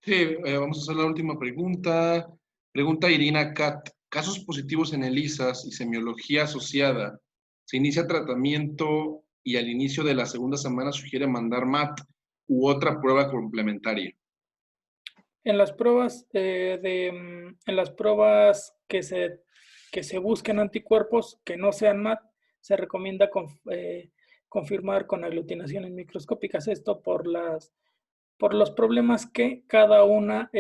Sí, vamos a hacer la última pregunta. Pregunta Irina Cat. Casos positivos en ELISAs y semiología asociada. Se inicia tratamiento y al inicio de la segunda semana sugiere mandar MAT u otra prueba complementaria. En las pruebas en las pruebas que se busquen anticuerpos que no sean MAT, se recomienda confirmar con aglutinaciones microscópicas. Esto por los problemas que cada una,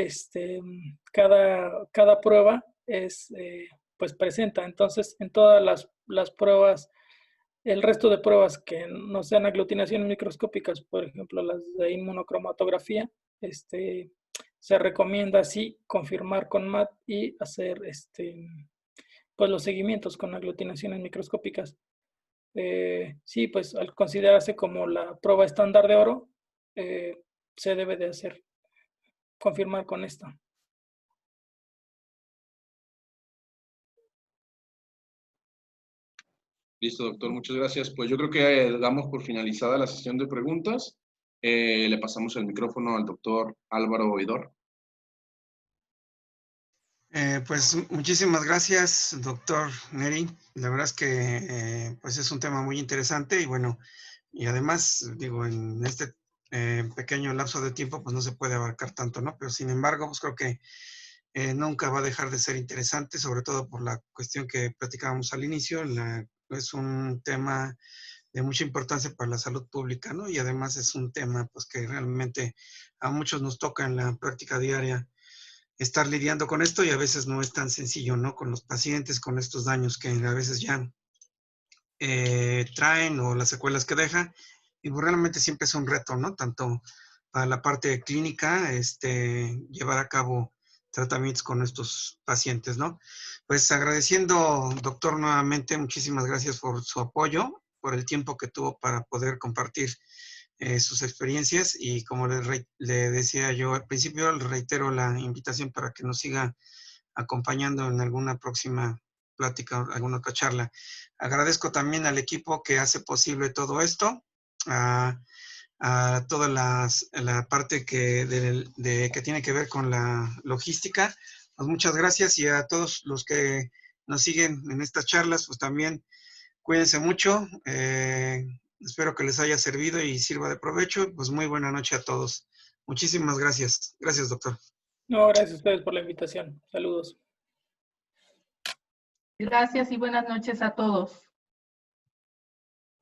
cada prueba pues presenta. Entonces, en todas las pruebas, el resto de pruebas que no sean aglutinaciones microscópicas, por ejemplo, las de inmunocromatografía, se recomienda así confirmar con MAT y hacer pues los seguimientos con aglutinaciones microscópicas. Sí, pues al considerarse como la prueba estándar de oro, se debe de hacer, confirmar con esto. Listo, doctor, muchas gracias. Pues yo creo que damos por finalizada la sesión de preguntas. Le pasamos el micrófono al doctor Álvaro Oidor. Pues muchísimas gracias, doctor Neri. La verdad es que pues es un tema muy interesante y bueno, y además, digo, en este pequeño lapso de tiempo, pues no se puede abarcar tanto, ¿no? Pero sin embargo, pues creo que nunca va a dejar de ser interesante, sobre todo por la cuestión que platicábamos al inicio. Es un tema de mucha importancia para la salud pública, ¿no? Y además es un tema, pues, que realmente a muchos nos toca en la práctica diaria estar lidiando con esto y a veces no es tan sencillo, ¿no? Con los pacientes, con estos daños que a veces ya traen o las secuelas que deja. Y pues, realmente siempre es un reto, ¿no? Tanto para la parte clínica, llevar a cabo tratamientos con estos pacientes, ¿no? Pues agradeciendo, doctor, nuevamente, muchísimas gracias por su apoyo, por el tiempo que tuvo para poder compartir sus experiencias y como le decía yo al principio, le reitero la invitación para que nos siga acompañando en alguna próxima plática, alguna otra charla. Agradezco también al equipo que hace posible todo esto, a toda la parte que tiene que ver con la logística. Pues muchas gracias y a todos los que nos siguen en estas charlas, pues también cuídense mucho. Espero que les haya servido y sirva de provecho. Pues muy buena noche a todos. Muchísimas gracias. Gracias, doctor. No, gracias a ustedes por la invitación. Saludos. Gracias y buenas noches a todos.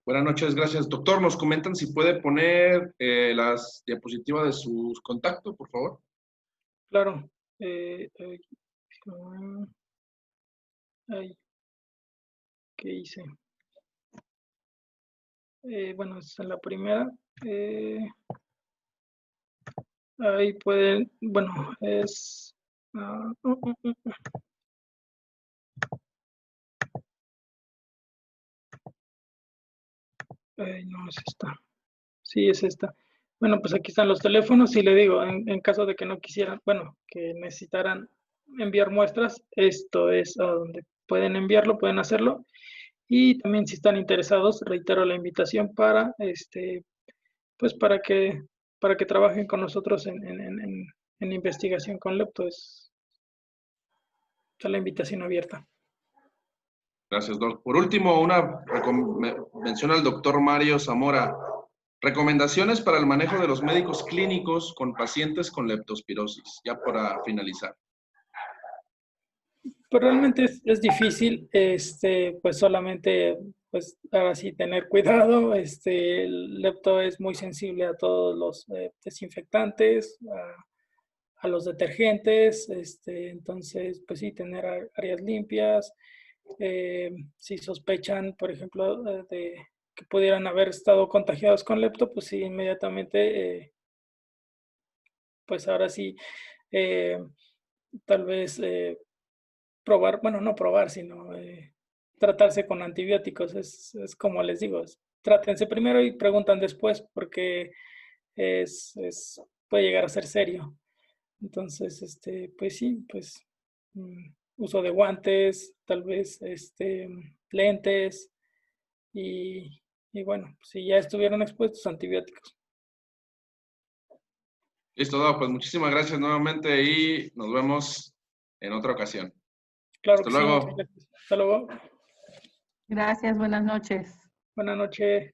Buenas noches, gracias. Doctor, nos comentan si puede poner las diapositivas de sus contactos, por favor. Claro. ¿Qué hice? Bueno, esta es la primera. Ahí pueden, bueno, es... no es esta. Sí, es esta. Bueno, pues aquí están los teléfonos y le digo, en caso de que no quisieran, bueno, que necesitaran enviar muestras, esto es a donde pueden enviarlo, pueden hacerlo. Y también si están interesados, reitero la invitación para, pues para que trabajen con nosotros en investigación con lepto. Está la invitación abierta. Gracias, Doc. Por último, menciona el doctor Mario Zamora. Recomendaciones para el manejo de los médicos clínicos con pacientes con leptospirosis, ya para finalizar. Pues realmente es difícil, pues solamente, pues ahora sí tener cuidado. El lepto es muy sensible a todos los desinfectantes, a los detergentes, entonces, pues sí, tener áreas limpias. Si sospechan, por ejemplo, de que pudieran haber estado contagiados con lepto, pues sí, inmediatamente, pues ahora sí, tal vez probar, bueno, no probar, sino tratarse con antibióticos. Es como les digo, trátense primero y preguntan después, porque puede llegar a ser serio. Entonces, pues sí, pues uso de guantes, tal vez lentes y bueno, si ya estuvieron expuestos a antibióticos. Listo, Doc, pues muchísimas gracias nuevamente y nos vemos en otra ocasión. Claro Hasta que luego. sí. Hasta luego. Gracias, buenas noches. Buenas noches.